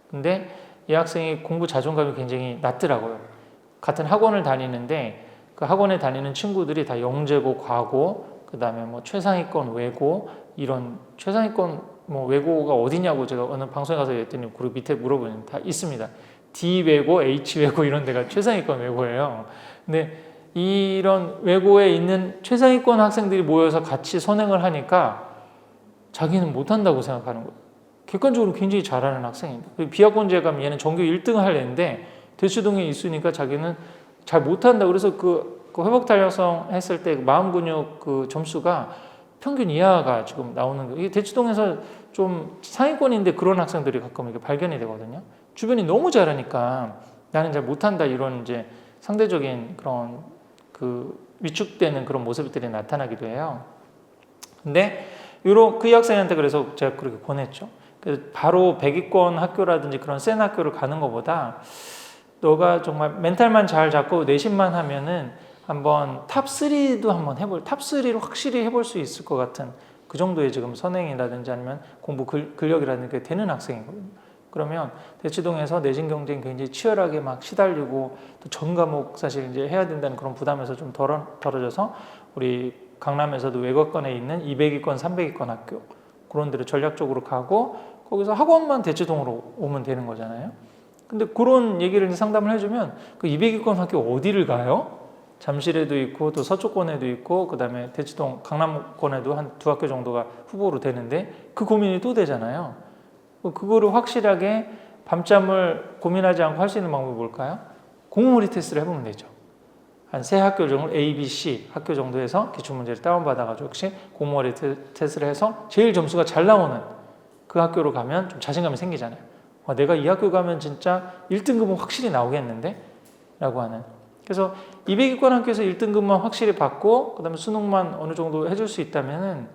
근데 이 학생이 공부 자존감이 굉장히 낮더라고요. 같은 학원을 다니는데 그 학원에 다니는 친구들이 다 영재고, 과고, 그 다음에 뭐 최상위권 외고 이런 최상위권 뭐 외고가 어디냐고 제가 어느 방송에 가서 했더니 그 밑에 물어보니 다 있습니다. D 외고, H 외고 이런 데가 최상위권 외고예요. 근데 이런 외고에 있는 최상위권 학생들이 모여서 같이 선행을 하니까 자기는 못한다고 생각하는 거예요. 객관적으로 굉장히 잘하는 학생인데 비학군지에 가면 얘는 전교 1등을 할 애인데 대치동에 있으니까 자기는 잘 못한다. 그래서 그 회복 탄력성 했을 때 마음 근육 그 점수가 평균 이하가 지금 나오는 거예요. 이게 대치동에서 좀 상위권인데 그런 학생들이 가끔 이렇게 발견이 되거든요. 주변이 너무 잘하니까 나는 잘 못한다 이런 이제 상대적인 그런 그 위축되는 그런 모습들이 나타나기도 해요. 근데 그 학생한테 그래서 제가 그렇게 권했죠. 그래서 바로 100위권 학교라든지 그런 센 학교를 가는 것보다 너가 정말 멘탈만 잘 잡고 내신만 하면은 한번 탑3도 한번 탑3를 확실히 해볼 수 있을 것 같은 그 정도의 지금 선행이라든지 아니면 공부 근력이라든지 게 되는 학생이거든요. 그러면 대치동에서 내신 경쟁이 굉장히 치열하게 막 시달리고 또 전 과목 사실 이제 해야 된다는 그런 부담에서 좀 덜어져서 우리 강남에서도 외곽권에 있는 200위권, 300위권 학교 그런 데를 전략적으로 가고 거기서 학원만 대치동으로 오면 되는 거잖아요. 근데 그런 얘기를 상담을 해주면 그 200위권 학교 어디를 가요? 잠실에도 있고 또 서초권에도 있고 그 다음에 대치동 강남권에도 한 2학교 정도가 후보로 되는데 그 고민이 또 되잖아요. 그거를 확실하게 밤잠을 고민하지 않고 할 수 있는 방법이 뭘까요? 공부머리 테스트를 해보면 되죠. 한 3학교 정도 A, B, C 학교 정도에서 기출문제를 다운받아가지고 혹시 공부머리 테스트를 해서 제일 점수가 잘 나오는 그 학교로 가면 좀 자신감이 생기잖아요. 내가 이 학교 가면 진짜 1등급은 확실히 나오겠는데? 라고 하는. 그래서 200위권 학교에서 1등급만 확실히 받고 그 다음에 수능만 어느 정도 해줄 수 있다면은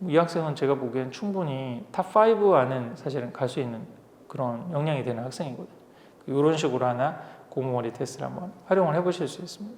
이 학생은 제가 보기엔 충분히 탑5 안은 사실은 갈 수 있는 그런 역량이 되는 학생이거든요. 이런 식으로 하나 공부머리 테스트를 한번 활용을 해보실 수 있습니다.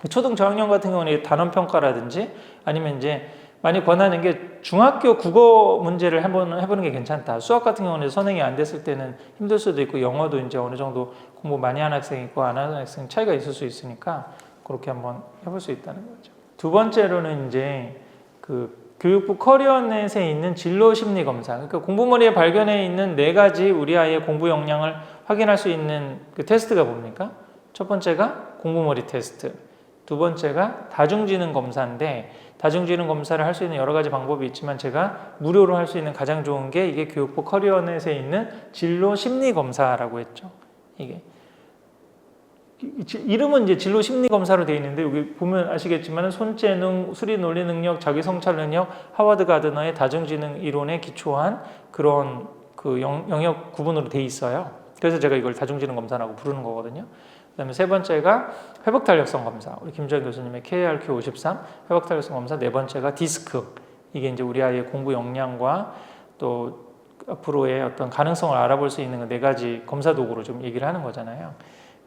초등 저학년 같은 경우는 단원평가라든지 아니면 이제 많이 권하는 게 중학교 국어 문제를 해보는 게 괜찮다. 수학 같은 경우는 선행이 안 됐을 때는 힘들 수도 있고 영어도 이제 어느 정도 공부 많이 하는 학생이 있고 안 하는 학생 차이가 있을 수 있으니까 그렇게 한번 해볼 수 있다는 거죠. 두 번째로는 이제 그 교육부 커리어넷에 있는 진로 심리 검사. 그러니까 공부머리에 발견해 있는 4가지 우리 아이의 공부 역량을 확인할 수 있는 그 테스트가 뭡니까? 첫 번째가 공부머리 테스트. 두 번째가 다중지능 검사인데 다중지능 검사를 할 수 있는 여러 가지 방법이 있지만 제가 무료로 할 수 있는 가장 좋은 게 이게 교육부 커리어넷에 있는 진로 심리 검사라고 했죠. 이게 이름은 이제 진로 심리 검사로 되어 있는데 여기 보면 아시겠지만 손재능, 수리 논리 능력, 자기 성찰 능력, 하워드 가드너의 다중지능 이론에 기초한 그런 그 영역 구분으로 되어 있어요. 그래서 제가 이걸 다중지능 검사라고 부르는 거거든요. 그다음에 세 번째가 회복 탄력성 검사. 우리 김주현 교수님의 KRQ 53 회복 탄력성 검사. 네 번째가 디스크. 이게 이제 우리 아이의 공부 역량과 또 앞으로의 어떤 가능성을 알아볼 수 있는 4가지 검사 도구로 좀 얘기를 하는 거잖아요.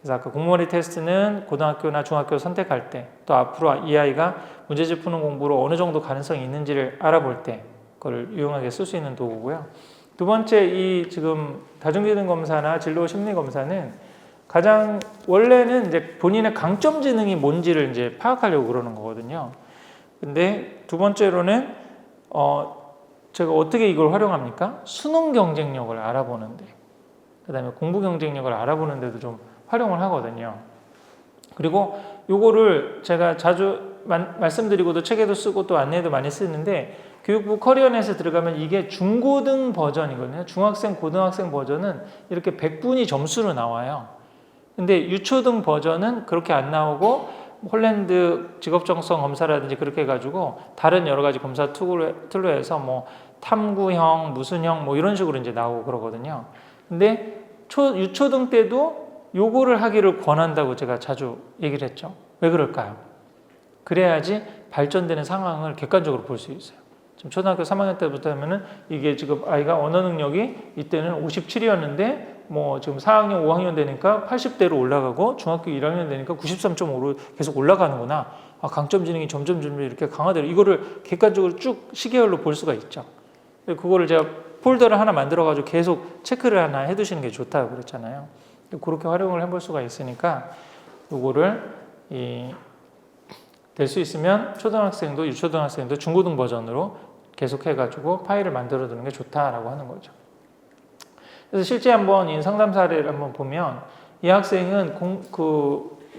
그래서 아까 공머리 테스트는 고등학교나 중학교 선택할 때, 또 앞으로 이 아이가 문제집 푸는 공부로 어느 정도 가능성이 있는지를 알아볼 때 그걸 유용하게 쓸 수 있는 도구고요. 두 번째, 이 지금 다중기능 검사나 진로 심리 검사는 가장 원래는 이제 본인의 강점 지능이 뭔지를 이제 파악하려고 그러는 거거든요. 근데 두 번째로는 제가 어떻게 이걸 활용합니까? 수능 경쟁력을 알아보는데, 그다음에 공부 경쟁력을 알아보는데도 좀 활용을 하거든요. 그리고 요거를 제가 자주 말씀드리고도 책에도 쓰고 또 안내도 많이 쓰는데, 교육부 커리어넷에 들어가면 이게 중고등 버전이거든요. 중학생, 고등학생 버전은 이렇게 100분위 점수로 나와요. 근데 유초등 버전은 그렇게 안 나오고 홀랜드 직업정성 검사라든지 그렇게 해가지고 다른 여러 가지 검사 툴로 해서 뭐 탐구형, 무슨형 뭐 이런 식으로 이제 나오고 그러거든요. 근데 유초등 때도 요거를 하기를 권한다고 제가 자주 얘기를 했죠. 왜 그럴까요? 그래야지 발전되는 상황을 객관적으로 볼 수 있어요. 지금 초등학교 3학년 때부터 하면은 이게 지금 아이가 언어 능력이 이때는 57이었는데 뭐 지금 4학년, 5학년 되니까 80대로 올라가고 중학교 1학년 되니까 93.5로 계속 올라가는구나. 강점 지능이 점점 이렇게 강화되고 이거를 객관적으로 쭉 시계열로 볼 수가 있죠. 그거를 제가 폴더를 하나 만들어가지고 계속 체크를 하나 해두시는 게 좋다고 그랬잖아요. 그렇게 활용을 해볼 수가 있으니까 이거를 될 수 있으면 초등학생도 유초등학생도 중고등 버전으로 계속 해가지고 파일을 만들어 두는 게 좋다라고 하는 거죠. 그래서 실제 한번 이 상담 사례를 한번 보면 이 학생은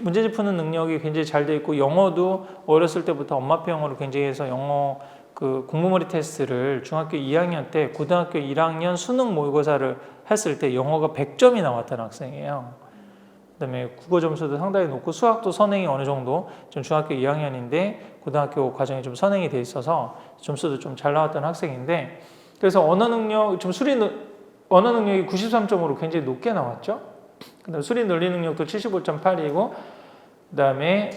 문제집 푸는 능력이 굉장히 잘 돼 있고 영어도 어렸을 때부터 엄마표 영어를 굉장히 해서 영어 공부머리 테스트를 중학교 2학년 때 고등학교 1학년 수능 모의고사를 했을 때 영어가 100점이 나왔던 학생이에요. 그다음에 국어 점수도 상당히 높고 수학도 선행이 어느 정도 좀 중학교 2학년인데 고등학교 과정이 좀 선행이 돼 있어서 점수도 좀 잘 나왔던 학생인데, 그래서 언어 능력이 93점으로 굉장히 높게 나왔죠. 그다음에 수리 논리 능력도 75.8이고, 그다음에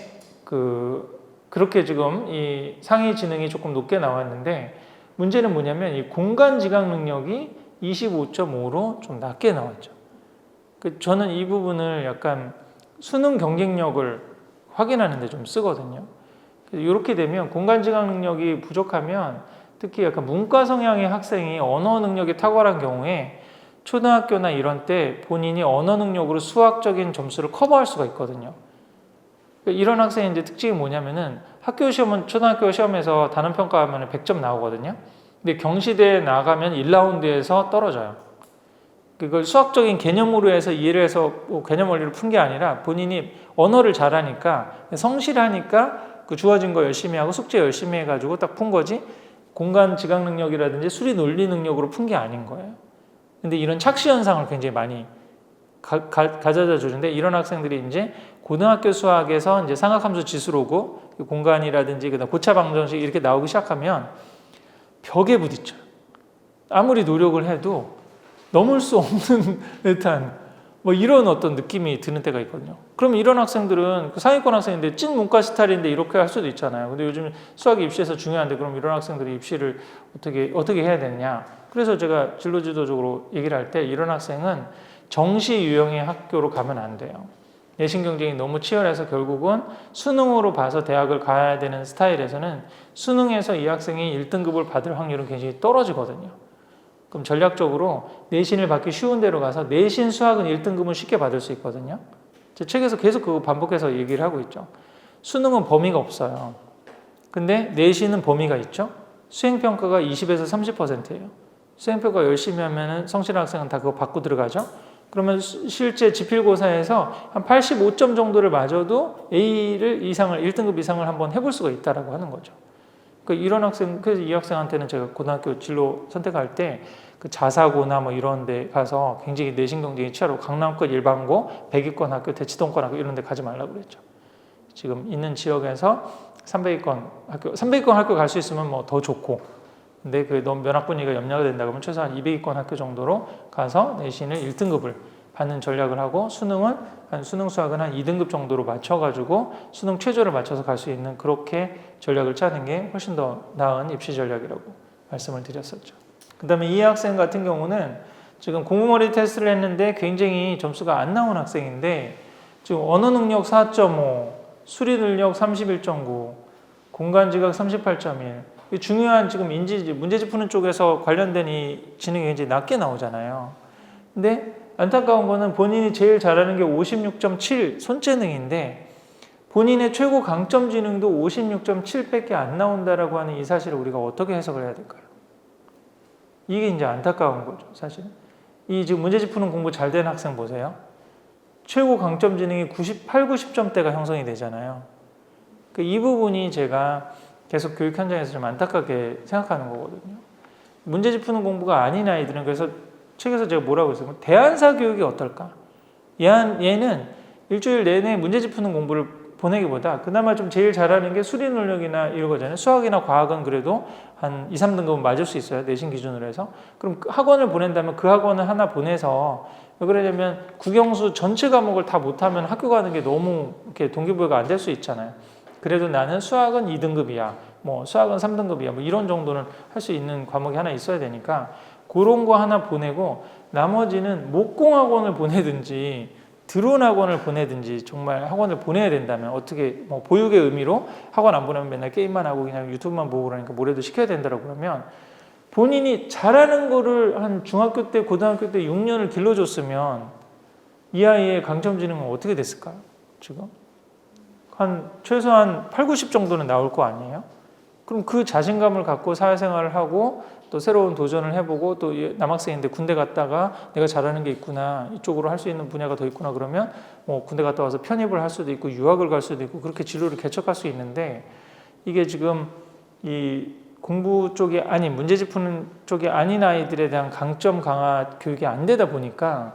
그렇게 지금 이 상위 지능이 조금 높게 나왔는데, 문제는 뭐냐면 이 공간 지각 능력이 25.5로 좀 낮게 나왔죠. 저는 이 부분을 약간 수능 경쟁력을 확인하는 데 좀 쓰거든요. 이렇게 되면 공간 지각 능력이 부족하면 특히 약간 문과 성향의 학생이 언어 능력이 탁월한 경우에 초등학교나 이런 때 본인이 언어 능력으로 수학적인 점수를 커버할 수가 있거든요. 이런 학생의 이제 특징이 뭐냐면은 학교 시험은 초등학교 시험에서 단원 평가하면 100점 나오거든요. 근데 경시대에 나가면 1라운드에서 떨어져요. 그걸 수학적인 개념으로 해서 이해를 해서 개념 원리를 푼 게 아니라 본인이 언어를 잘하니까 성실하니까 그 주어진 거 열심히 하고 숙제 열심히 해가지고 딱 푼 거지, 공간 지각 능력이라든지 수리 논리 능력으로 푼 게 아닌 거예요. 근데 이런 착시 현상을 굉장히 많이 가져다 주는데, 이런 학생들이 이제 고등학교 수학에서 이제 삼각함수 지수로 오고 공간이라든지 그다음 고차 방정식 이렇게 나오기 시작하면 벽에 부딪혀요. 아무리 노력을 해도 넘을 수 없는 듯한 뭐 이런 어떤 느낌이 드는 때가 있거든요. 그러면 이런 학생들은 상위권 학생인데 찐 문과 스타일인데 이렇게 할 수도 있잖아요. 근데 요즘 수학이 입시에서 중요한데 그럼 이런 학생들이 입시를 어떻게 해야 되느냐. 그래서 제가 진로지도적으로 얘기를 할 때 이런 학생은 정시 유형의 학교로 가면 안 돼요. 내신 경쟁이 너무 치열해서 결국은 수능으로 봐서 대학을 가야 되는 스타일에서는 수능에서 이 학생이 1등급을 받을 확률은 굉장히 떨어지거든요. 그럼 전략적으로 내신을 받기 쉬운 데로 가서 내신 수학은 1등급은 쉽게 받을 수 있거든요. 제 책에서 계속 그거 반복해서 얘기를 하고 있죠. 수능은 범위가 없어요. 근데 내신은 범위가 있죠. 수행평가가 20에서 30%예요. 수행평가 열심히 하면 성실한 학생은 다 그거 받고 들어가죠. 그러면 실제 지필고사에서 한 85점 정도를 맞아도 A를 1등급 이상을 한번 해볼 수가 있다라고 하는 거죠. 이런 학생, 그래서 이 학생한테는 제가 고등학교 진로 선택할 때 그 자사고나 뭐 이런 데 가서 굉장히 내신 경쟁이 치열하고 강남권 일반고, 100위권 학교, 대치동권 학교 이런 데 가지 말라고 그랬죠. 지금 있는 지역에서 300위권 학교 갈 수 있으면 뭐 더 좋고, 근데 그 너무 면학분위기가 염려가 된다 그러면 최소한 200위권 학교 정도로 가서 내신을 1등급을 받는 전략을 하고, 수능 수학은 한 2등급 정도로 맞춰가지고 수능 최저를 맞춰서 갈 수 있는 그렇게 전략을 짜는 게 훨씬 더 나은 입시 전략이라고 말씀을 드렸었죠. 그 다음에 이 학생 같은 경우는 지금 공부머리 테스트를 했는데 굉장히 점수가 안 나온 학생인데, 지금 언어 능력 4.5, 수리 능력 31.9, 공간 지각 38.1. 중요한 지금 문제집 푸는 쪽에서 관련된 이 지능이 굉장히 낮게 나오잖아요. 근데 안타까운 거는 본인이 제일 잘하는 게 56.7 손재능인데 본인의 최고 강점 지능도 56.7밖에 안 나온다라고 하는 이 사실을 우리가 어떻게 해석을 해야 될까요? 이게 이제 안타까운 거죠, 사실은. 이 지금 문제집 푸는 공부 잘 된 학생 보세요. 최고 강점 지능이 98, 90점대가 형성이 되잖아요. 이 부분이 제가 계속 교육 현장에서 좀 안타깝게 생각하는 거거든요. 문제집 푸는 공부가 아닌 아이들은 그래서 책에서 제가 뭐라고 했어요? 대안사 교육이 어떨까? 얘는 일주일 내내 문제집 푸는 공부를 보내기보다 그나마 좀 제일 잘하는 게 수리 능력이나 이런 거잖아요. 수학이나 과학은 그래도 한 2, 3등급은 맞을 수 있어요. 내신 기준으로 해서. 그럼 그 학원을 보낸다면 그 학원을 하나 보내서 왜 그러냐면 국영수 전체 과목을 다 못하면 학교 가는 게 너무 이렇게 동기부여가 안 될 수 있잖아요. 그래도 나는 수학은 2등급이야. 뭐 수학은 3등급이야. 뭐 이런 정도는 할 수 있는 과목이 하나 있어야 되니까 그런 거 하나 보내고 나머지는 목공학원을 보내든지 드론 학원을 보내든지 정말 학원을 보내야 된다면 어떻게 뭐 보육의 의미로 학원 안 보내면 맨날 게임만 하고 그냥 유튜브만 보고 그러니까 뭐라도 시켜야 된다고 그러면 본인이 잘하는 거를 한 중학교 때 고등학교 때 6년을 길러줬으면 이 아이의 강점 지능은 어떻게 됐을까요? 지금 한 최소한 8, 90 정도는 나올 거 아니에요? 그럼 그 자신감을 갖고 사회생활을 하고 또 새로운 도전을 해보고 또 남학생인데 군대 갔다가 내가 잘하는 게 있구나 이쪽으로 할 수 있는 분야가 더 있구나 그러면 뭐 군대 갔다 와서 편입을 할 수도 있고 유학을 갈 수도 있고 그렇게 진로를 개척할 수 있는데 이게 지금 이 공부 쪽이 아닌 문제집 푸는 쪽이 아닌 아이들에 대한 강점 강화 교육이 안 되다 보니까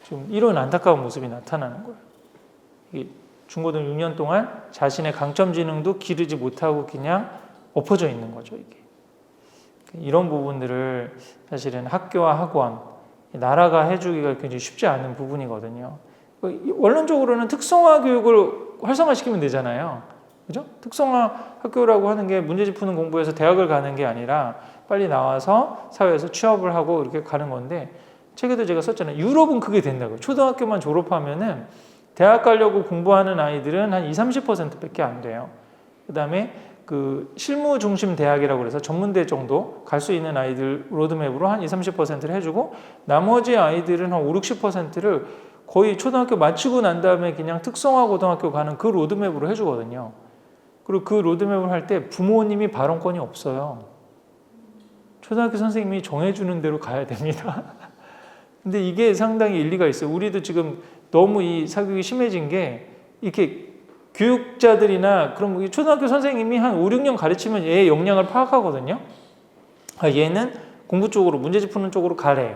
지금 이런 안타까운 모습이 나타나는 거예요. 이게 중고등 6년 동안 자신의 강점 지능도 기르지 못하고 그냥 엎어져 있는 거죠, 이게. 이런 부분들을 사실은 학교와 학원, 나라가 해주기가 굉장히 쉽지 않은 부분이거든요. 원론적으로는 특성화 교육을 활성화시키면 되잖아요. 그죠? 특성화 학교라고 하는 게 문제집 푸는 공부에서 대학을 가는 게 아니라 빨리 나와서 사회에서 취업을 하고 이렇게 가는 건데 책에도 제가 썼잖아요. 유럽은 그게 된다고요. 초등학교만 졸업하면은 대학 가려고 공부하는 아이들은 한 20, 30%밖에 안 돼요. 그 다음에 그 실무 중심 대학이라고 그래서 전문대 정도 갈 수 있는 아이들 로드맵으로 한 20, 30%를 해주고 나머지 아이들은 한 5, 60%를 거의 초등학교 마치고 난 다음에 그냥 특성화 고등학교 가는 그 로드맵으로 해주거든요. 그리고 그 로드맵을 할 때 부모님이 발언권이 없어요. 초등학교 선생님이 정해주는 대로 가야 됩니다. 근데 이게 상당히 일리가 있어요. 우리도 지금 너무 이 사교육이 심해진 게 이렇게 교육자들이나 그런 초등학교 선생님이 한 5, 6년 가르치면 얘의 역량을 파악하거든요. 아, 얘는 공부 쪽으로 문제집 푸는 쪽으로 가래.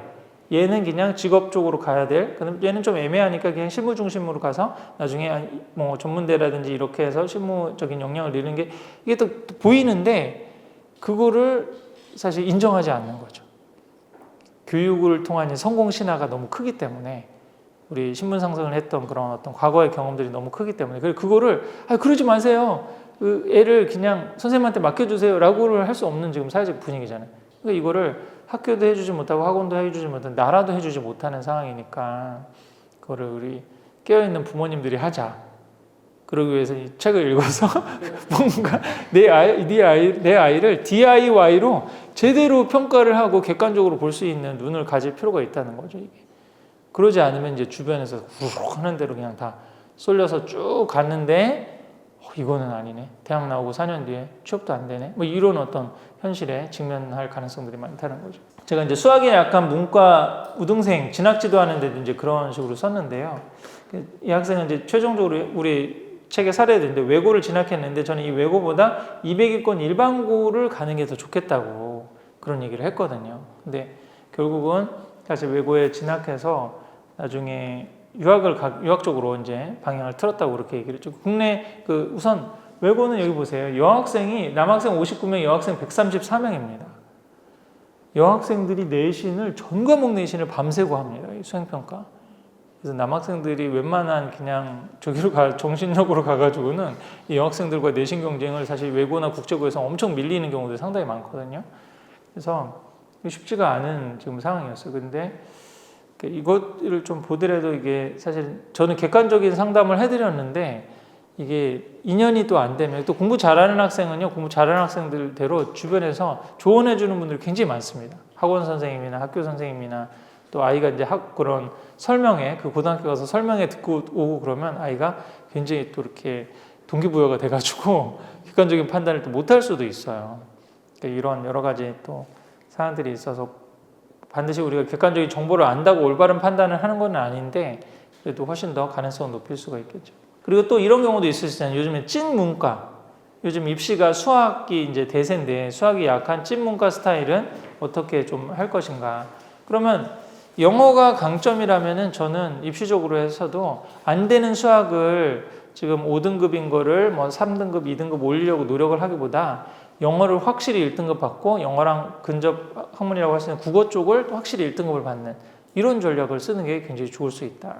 얘는 그냥 직업 쪽으로 가야 돼. 그럼 얘는 좀 애매하니까 그냥 실무 중심으로 가서 나중에 뭐 전문대라든지 이렇게 해서 실무적인 역량을 내는 게 이게 또 보이는데 그거를 사실 인정하지 않는 거죠. 교육을 통한 성공 신화가 너무 크기 때문에 우리 신분 상승을 했던 그런 어떤 과거의 경험들이 너무 크기 때문에 그거를 그러지 마세요. 그 애를 그냥 선생님한테 맡겨주세요 라고를 할 수 없는 지금 사회적 분위기잖아요. 그러니까 이거를 학교도 해주지 못하고 학원도 해주지 못하고 나라도 해주지 못하는 상황이니까 그거를 우리 깨어있는 부모님들이 하자. 그러기 위해서 이 책을 읽어서 뭔가 내 아이를 DIY로 제대로 평가를 하고 객관적으로 볼 수 있는 눈을 가질 필요가 있다는 거죠. 이게. 그러지 않으면 이제 주변에서 후룩 하는 대로 그냥 다 쏠려서 쭉 갔는데 이거는 아니네. 대학 나오고 4년 뒤에 취업도 안 되네. 뭐 이런 어떤 현실에 직면할 가능성들이 많다는 거죠. 제가 이제 수학에 약간 문과 우등생 진학지도 하는데도 이제 그런 식으로 썼는데요. 이 학생은 이제 최종적으로 우리 책에 사례인데 외고를 진학했는데 저는 이 외고보다 200위권 일반고를 가는 게 더 좋겠다고 그런 얘기를 했거든요. 근데 결국은 사실 외고에 진학해서 나중에 유학 쪽으로 이제 방향을 틀었다고 그렇게 얘기를 했죠. 국내 우선 외고는 여기 보세요. 여학생이 남학생 59명, 여학생 134명입니다. 여학생들이 내신을 전 과목 내신을 밤새고 합니다. 이 수행평가. 그래서 남학생들이 웬만한 그냥 저기로 정신력으로 가가지고는 이 여학생들과 내신 경쟁을 사실 외고나 국제고에서 엄청 밀리는 경우도 상당히 많거든요. 그래서 쉽지가 않은 지금 상황이었어요. 근데 이것을 좀 보더라도 이게 사실 저는 객관적인 상담을 해드렸는데 이게 인연이 또 안 되면 또 공부 잘하는 학생은요, 공부 잘하는 학생들대로 주변에서 조언해 주는 분들이 굉장히 많습니다. 학원 선생님이나 학교 선생님이나 또 아이가 이제 그런 설명회, 그 고등학교 가서 설명회 듣고 오고 그러면 아이가 굉장히 또 이렇게 동기부여가 돼가지고 객관적인 판단을 또 못할 수도 있어요. 그러니까 이런 여러 가지 또 사안들이 있어서 반드시 우리가 객관적인 정보를 안다고 올바른 판단을 하는 건 아닌데 그래도 훨씬 더 가능성을 높일 수가 있겠죠. 그리고 또 이런 경우도 있으시잖아요. 요즘에 찐 문과, 요즘 입시가 수학이 이제 대세인데 수학이 약한 찐 문과 스타일은 어떻게 좀 할 것인가. 그러면 영어가 강점이라면은 저는 입시적으로 해서도 안 되는 수학을 지금 5등급인 거를 뭐 3등급, 2등급 올리려고 노력을 하기보다 영어를 확실히 1등급 받고 영어랑 근접 학문이라고 할 수 있는 국어 쪽을 확실히 1등급을 받는 이런 전략을 쓰는 게 굉장히 좋을 수 있다.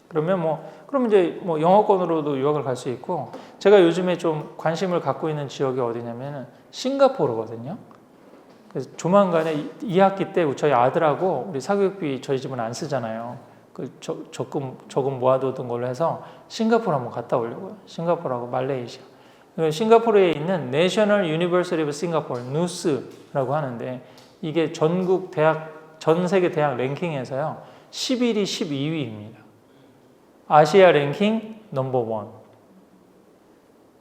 그러면 그럼 이제 영어권으로도 유학을 갈 수 있고, 제가 요즘에 좀 관심을 갖고 있는 지역이 어디냐면은 싱가포르거든요. 그래서 조만간에 2학기 때 저희 아들하고 우리 사교육비 저희 집은 안 쓰잖아요. 그 저금 모아두던 걸로 해서 싱가포르 한번 갔다 오려고요. 싱가포르하고 말레이시아. 싱가포르에 있는 National University of Singapore, NUS라고 하는데 이게 전국 대학, 전 세계 대학 랭킹에서요 11위, 12위입니다. 아시아 랭킹 넘버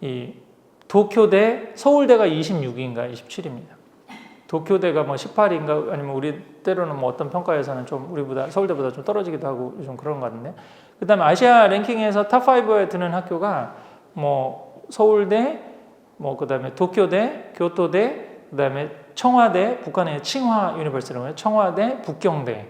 1. 이 도쿄대, 서울대가 26위인가 27위입니다. 도쿄대가 18위인가 아니면 우리 때로는 어떤 평가에서는 좀 우리보다 서울대보다 좀 떨어지기도 하고 좀 그런 것 같은데, 그다음에 아시아 랭킹에서 탑5에 드는 학교가 서울대, 그다음에 도쿄대, 교토대, 그다음에 청와대, 북한의 칭화 유니버시티라고 해요. 청와대, 북경대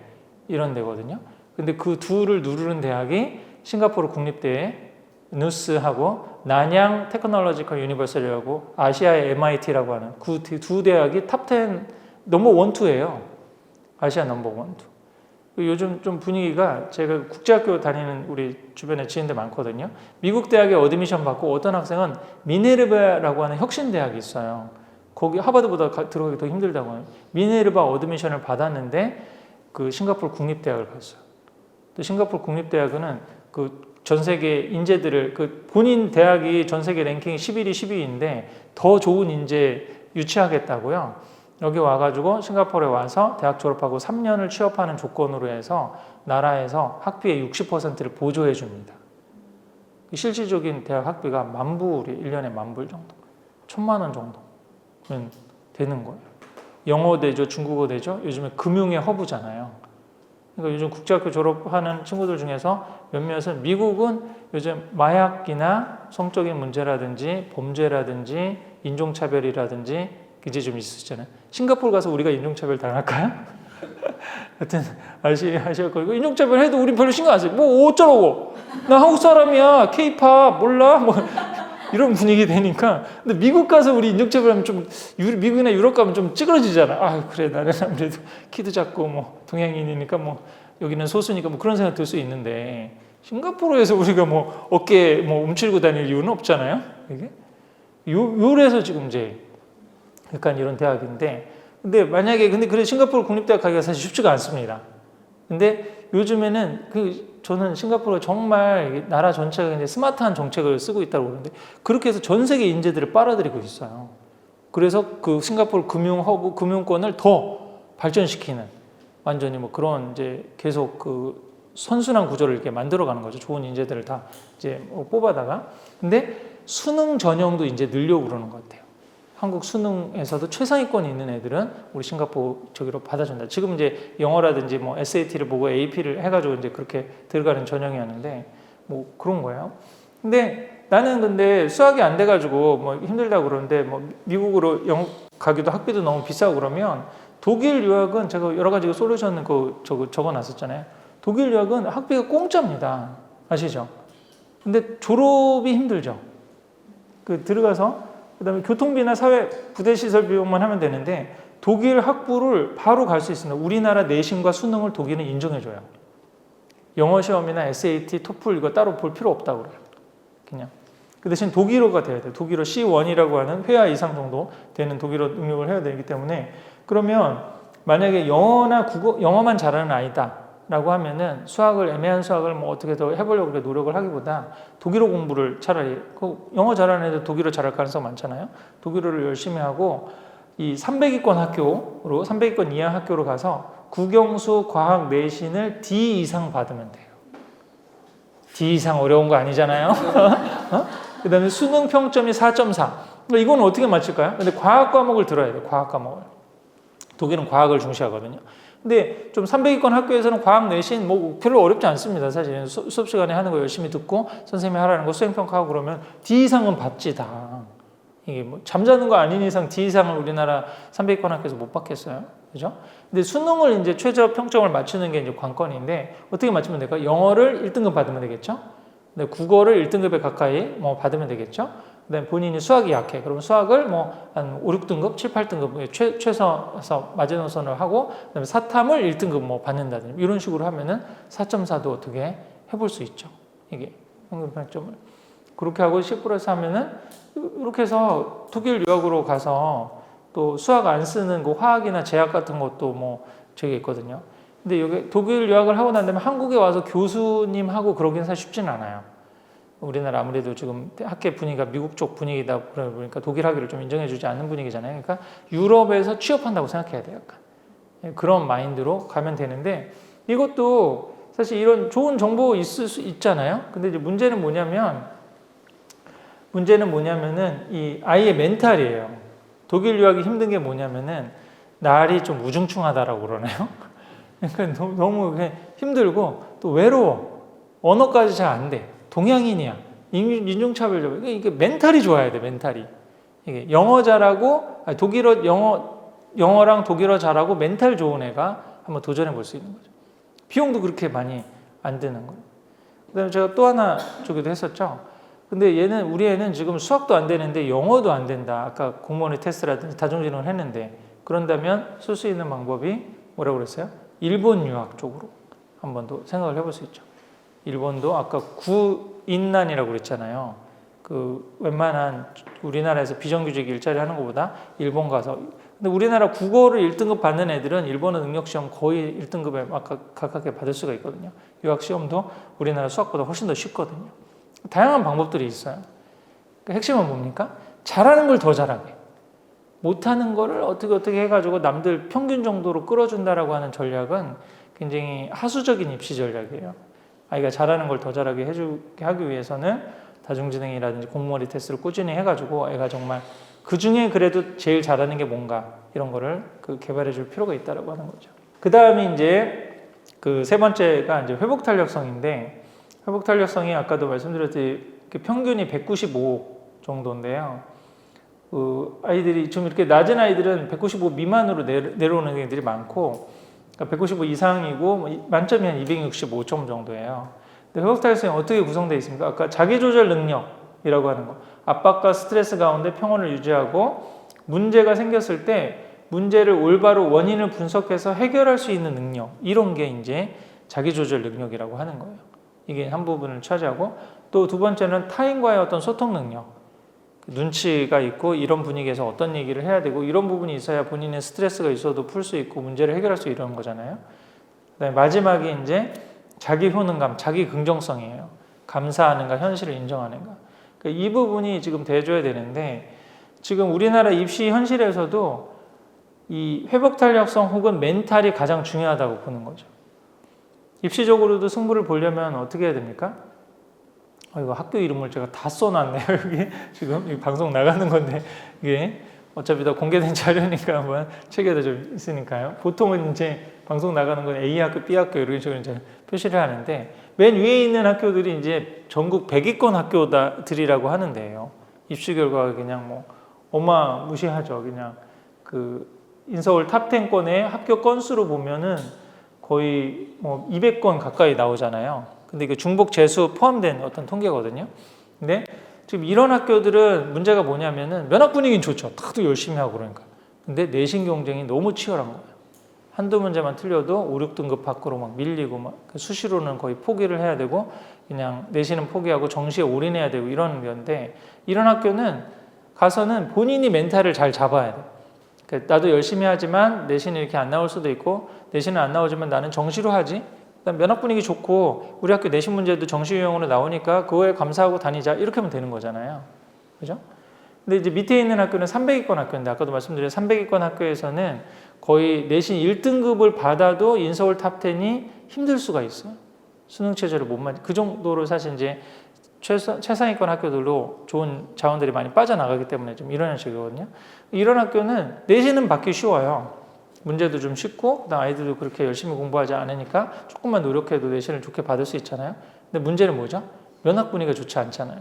이런 데거든요. 근데 그 둘을 누르는 대학이 싱가포르 국립대 누스하고 난양 테크놀로지컬 유니버시티라고 아시아의 MIT라고 하는 그 두 대학이 탑10 넘버 1, 2예요. 아시아 넘버 1, 2. 요즘 좀 분위기가, 제가 국제학교 다니는 우리 주변에 지인들 많거든요. 미국 대학에 어드미션 받고 어떤 학생은 미네르바라고 하는 혁신대학이 있어요. 거기 하버드보다 들어가기 더 힘들다고 해요. 미네르바 어드미션을 받았는데 그 싱가포르 국립대학을 갔어요. 또 싱가포르 국립대학은 그 전 세계 인재들을, 그 본인 대학이 전 세계 랭킹 11위, 12위인데 더 좋은 인재 유치하겠다고요. 여기 와가지고 싱가포르에 와서 대학 졸업하고 3년을 취업하는 조건으로 해서 나라에서 학비의 60%를 보조해 줍니다. 실질적인 대학 학비가 10,000불이 1년에 10,000불 정도, 1,000만 원 정도면 되는 거예요. 영어 되죠, 중국어 되죠. 요즘에 금융의 허브잖아요. 그러니까 요즘 국제학교 졸업하는 친구들 중에서 몇몇은 미국은 요즘 마약이나 성적인 문제라든지 범죄라든지 인종차별이라든지 이제 좀 있으시잖아요. 싱가포르 가서 우리가 인종차별 당할까요? 하여튼 아시아 거 이거 인종차별 해도 우린 별로 신경 안 써요. 어쩌라고? 나 한국 사람이야. K-팝 몰라? 이런 분위기 되니까. 근데 미국 가서 우리 인종차별하면 좀, 미국이나 유럽 가면 좀 찌그러지잖아. 아, 그래, 나는 아무래도 키도 작고 동양인이니까 여기는 소수니까 그런 생각 들 수 있는데, 싱가포르에서 우리가 어깨에 움츠리고 다닐 이유는 없잖아요. 이게 요래서 지금 이제 약간 이런 대학인데, 근데 만약에 그래 싱가포르 국립대학 가기가 사실 쉽지가 않습니다. 근데 요즘에는 저는 싱가포르가 정말 나라 전체가 이제 스마트한 정책을 쓰고 있다고 그러는데, 그렇게 해서 전 세계 인재들을 빨아들이고 있어요. 그래서 그 싱가포르 금융 허브, 금융권을 더 발전시키는, 완전히 그런 이제 계속 그 선순환 구조를 이렇게 만들어가는 거죠. 좋은 인재들을 다 이제 뽑아다가. 근데 수능 전형도 이제 늘려고 그러는 것 같아요. 한국 수능에서도 최상위권이 있는 애들은 우리 싱가포르 저기로 받아준다. 지금 이제 영어라든지 SAT를 보고 AP를 해가지고 이제 그렇게 들어가는 전형이었는데 그런 거예요. 근데 나는 수학이 안 돼가지고 힘들다고 그러는데 미국으로 영어 가기도 학비도 너무 비싸고 그러면 독일 유학은 제가 여러 가지 솔루션 적어놨었잖아요. 독일 유학은 학비가 공짜입니다. 아시죠? 근데 졸업이 힘들죠. 들어가서 그다음에 교통비나 사회 부대시설 비용만 하면 되는데 독일 학부를 바로 갈 수 있습니다. 우리나라 내신과 수능을 독일은 인정해줘요. 영어 시험이나 SAT, 토플 이거 따로 볼 필요 없다고 그래요. 그냥. 그 대신 독일어가 돼야 돼요. 독일어 C1이라고 하는 회화 이상 정도 되는 독일어 능력을 해야 되기 때문에, 그러면 만약에 영어나 영어만 잘하는 아이다. 라고 하면은 애매한 수학을 뭐 어떻게 더 해보려고 노력을 하기보다 독일어 공부를 차라리, 영어 잘하는 애들 독일어 잘할 가능성 많잖아요. 독일어를 열심히 하고 이 300위권 이하 학교로 가서 국영수 과학 내신을 D 이상 받으면 돼요. D 이상 어려운 거 아니잖아요. 그 다음에 수능 평점이 4.4. 이건 어떻게 맞출까요? 근데 과학 과목을 들어야 돼요. 과학 과목을. 독일은 과학을 중시하거든요. 근데 좀 300위권 학교에서는 과학 내신 뭐 별로 어렵지 않습니다. 사실은 수업 시간에 하는 거 열심히 듣고 선생님이 하라는 거 수행평가하고 그러면 D 이상은 받지 다. 이게 뭐 잠자는 거 아닌 이상 D 이상을 우리나라 300위권 학교에서 못 받겠어요. 그죠? 근데 수능을 이제 최저 평점을 맞추는 게 이제 관건인데 어떻게 맞추면 될까요? 영어를 1등급 받으면 되겠죠? 근데 국어를 1등급에 가까이 뭐 받으면 되겠죠? 그다음에 본인이 수학이 약해. 그러면 수학을 뭐 한 5, 6등급, 7, 8등급 최소에서 마지노선을 하고 그다음에 사탐을 1등급 뭐 받는다든지 이런 식으로 하면은 4.4도 어떻게 해볼 수 있죠. 이게 평균 평점을 그렇게 하고 10% 하면은 이렇게 해서 독일 유학으로 가서 또 수학 안 쓰는 그 화학이나 제약 같은 것도 뭐 저기 있거든요. 근데 여기 독일 유학을 하고 난 다음에 한국에 와서 교수님하고 그러기는 사실 쉽지는 않아요. 우리나라 아무래도 지금 학계 분위기가 미국 쪽 분위기다 보니까 독일 학위를 좀 인정해주지 않는 분위기잖아요. 그러니까 유럽에서 취업한다고 생각해야 돼요. 약간 그런 마인드로 가면 되는데 이것도 사실 이런 좋은 정보 있을 수 있잖아요. 근데 이제 문제는 뭐냐면은 이 아이의 멘탈이에요. 독일 유학이 힘든 게 뭐냐면은 날이 좀 우중충하다라고 그러나요? 그러니까 너무 힘들고 또 외로워. 언어까지 잘 안 돼. 동양인이야. 인종차별적. 이게 멘탈이 좋아야 돼, 멘탈이. 이게 영어 잘하고, 영어랑 독일어 잘하고 멘탈 좋은 애가 한번 도전해 볼 수 있는 거죠. 비용도 그렇게 많이 안 드는 거예요. 그 다음에 제가 또 하나 저기도 했었죠. 근데 우리 애는 지금 수학도 안 되는데 영어도 안 된다. 아까 공무원의 테스트라든지 다중지능을 했는데, 그런다면 쓸 수 있는 방법이 뭐라고 그랬어요? 일본 유학 쪽으로 한 번 더 생각을 해볼 수 있죠. 일본도 아까 구인난이라고 그랬잖아요. 그 웬만한 우리나라에서 비정규직 일자리 하는 것보다 일본 가서. 근데 우리나라 국어를 1등급 받는 애들은 일본어 능력 시험 거의 1등급에 가깝게 받을 수가 있거든요. 유학 시험도 우리나라 수학보다 훨씬 더 쉽거든요. 다양한 방법들이 있어요. 그러니까 핵심은 뭡니까? 잘하는 걸 더 잘하게. 못하는 거를 어떻게 해가지고 남들 평균 정도로 끌어준다라고 하는 전략은 굉장히 하수적인 입시 전략이에요. 아이가 잘하는 걸 더 잘하게 하기 위해서는 다중지능이라든지 공모리 테스트를 꾸준히 해가지고 애가 정말 그 중에 그래도 제일 잘하는 게 뭔가 이런 거를 개발해 줄 필요가 있다라고 하는 거죠. 그 다음에 이제 그 세 번째가 이제 회복 탄력성인데 회복 탄력성이 아까도 말씀드렸듯이 평균이 195 정도인데요. 아이들이 좀 이렇게 낮은 아이들은 195 미만으로 내려오는 애들이 많고 195 이상이고 만점이 한 265점 정도예요. 근데 회복 탄력성이 어떻게 구성되어 있습니까? 아까 자기조절 능력이라고 하는 거. 압박과 스트레스 가운데 평온을 유지하고 문제가 생겼을 때 문제를 올바로 원인을 분석해서 해결할 수 있는 능력. 이런 게 이제 자기조절 능력이라고 하는 거예요. 이게 한 부분을 차지하고 또 두 번째는 타인과의 어떤 소통 능력. 눈치가 있고 이런 분위기에서 어떤 얘기를 해야 되고 이런 부분이 있어야 본인의 스트레스가 있어도 풀 수 있고 문제를 해결할 수 있는 거잖아요. 그다음에 마지막에 이제 자기 효능감, 자기 긍정성이에요. 감사하는가, 현실을 인정하는가. 그러니까 이 부분이 지금 돼줘야 되는데 지금 우리나라 입시 현실에서도 이 회복 탄력성 혹은 멘탈이 가장 중요하다고 보는 거죠. 입시적으로도 승부를 보려면 어떻게 해야 됩니까? 이거 학교 이름을 제가 다 써놨네요. 여기 지금 방송 나가는 건데 이게 어차피 다 공개된 자료니까 한번 책에도 좀 있으니까요. 보통은 이제 방송 나가는 건 A 학교, B 학교 이런 식으로 이제 표시를 하는데 맨 위에 있는 학교들이 이제 전국 100위권 학교들이라고 하는데요. 입시 결과가 그냥 뭐 어마무시하죠. 그냥 그 인서울 탑10권의 합격 건수로 보면은 거의 뭐 200건 가까이 나오잖아요. 근데 이게 중복 재수 포함된 어떤 통계거든요. 근데 지금 이런 학교들은 문제가 뭐냐면은 면학 분위기는 좋죠. 다들 열심히 하고 그러니까. 근데 내신 경쟁이 너무 치열한 거예요. 한두 문제만 틀려도 5, 6등급 밖으로 막 밀리고 막 수시로는 거의 포기를 해야 되고 그냥 내신은 포기하고 정시에 올인해야 되고 이런 건데 이런 학교는 가서는 본인이 멘탈을 잘 잡아야 돼. 그러니까 나도 열심히 하지만 내신이 이렇게 안 나올 수도 있고 내신은 안 나오지만 나는 정시로 하지. 그다음 면학 분위기 좋고 우리 학교 내신 문제도 정시 유형으로 나오니까 그거에 감사하고 다니자 이렇게 하면 되는 거잖아요. 그죠? 근데 이제 밑에 있는 학교는 300위권 학교인데 아까도 말씀드린 300위권 학교에서는 거의 내신 1등급을 받아도 인서울 탑10이 힘들 수가 있어요. 수능 체제를 못 맞. 그 정도로 사실 이제 최상위권 학교들로 좋은 자원들이 많이 빠져나가기 때문에 좀 이런 식이거든요. 이런 학교는 내신은 받기 쉬워요. 문제도 좀 쉽고 그다음 아이들도 그렇게 열심히 공부하지 않으니까 조금만 노력해도 내신을 좋게 받을 수 있잖아요. 근데 문제는 뭐죠? 면학 분위기가 좋지 않잖아요.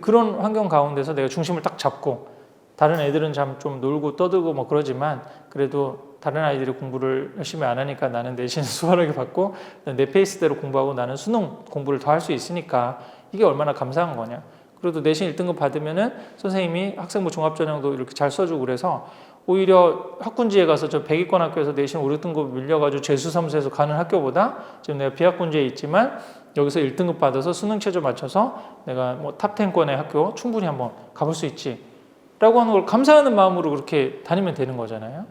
그런 환경 가운데서 내가 중심을 딱 잡고 다른 애들은 좀 놀고 떠들고 뭐 그러지만 그래도 다른 아이들이 공부를 열심히 안 하니까 나는 내신 수월하게 받고 내 페이스대로 공부하고 나는 수능 공부를 더 할 수 있으니까 이게 얼마나 감사한 거냐. 그래도 내신 1등급 받으면은 선생님이 학생부 종합전형도 이렇게 잘 써주고 그래서 오히려 학군지에 가서 저 100위권 학교에서 내신 5, 6등급 밀려가지고 재수사무소에서 가는 학교보다 지금 내가 비학군지에 있지만 여기서 1등급 받아서 수능 최저 맞춰서 내가 뭐 탑10권의 학교 충분히 한번 가볼 수 있지 라고 하는 걸 감사하는 마음으로 그렇게 다니면 되는 거잖아요.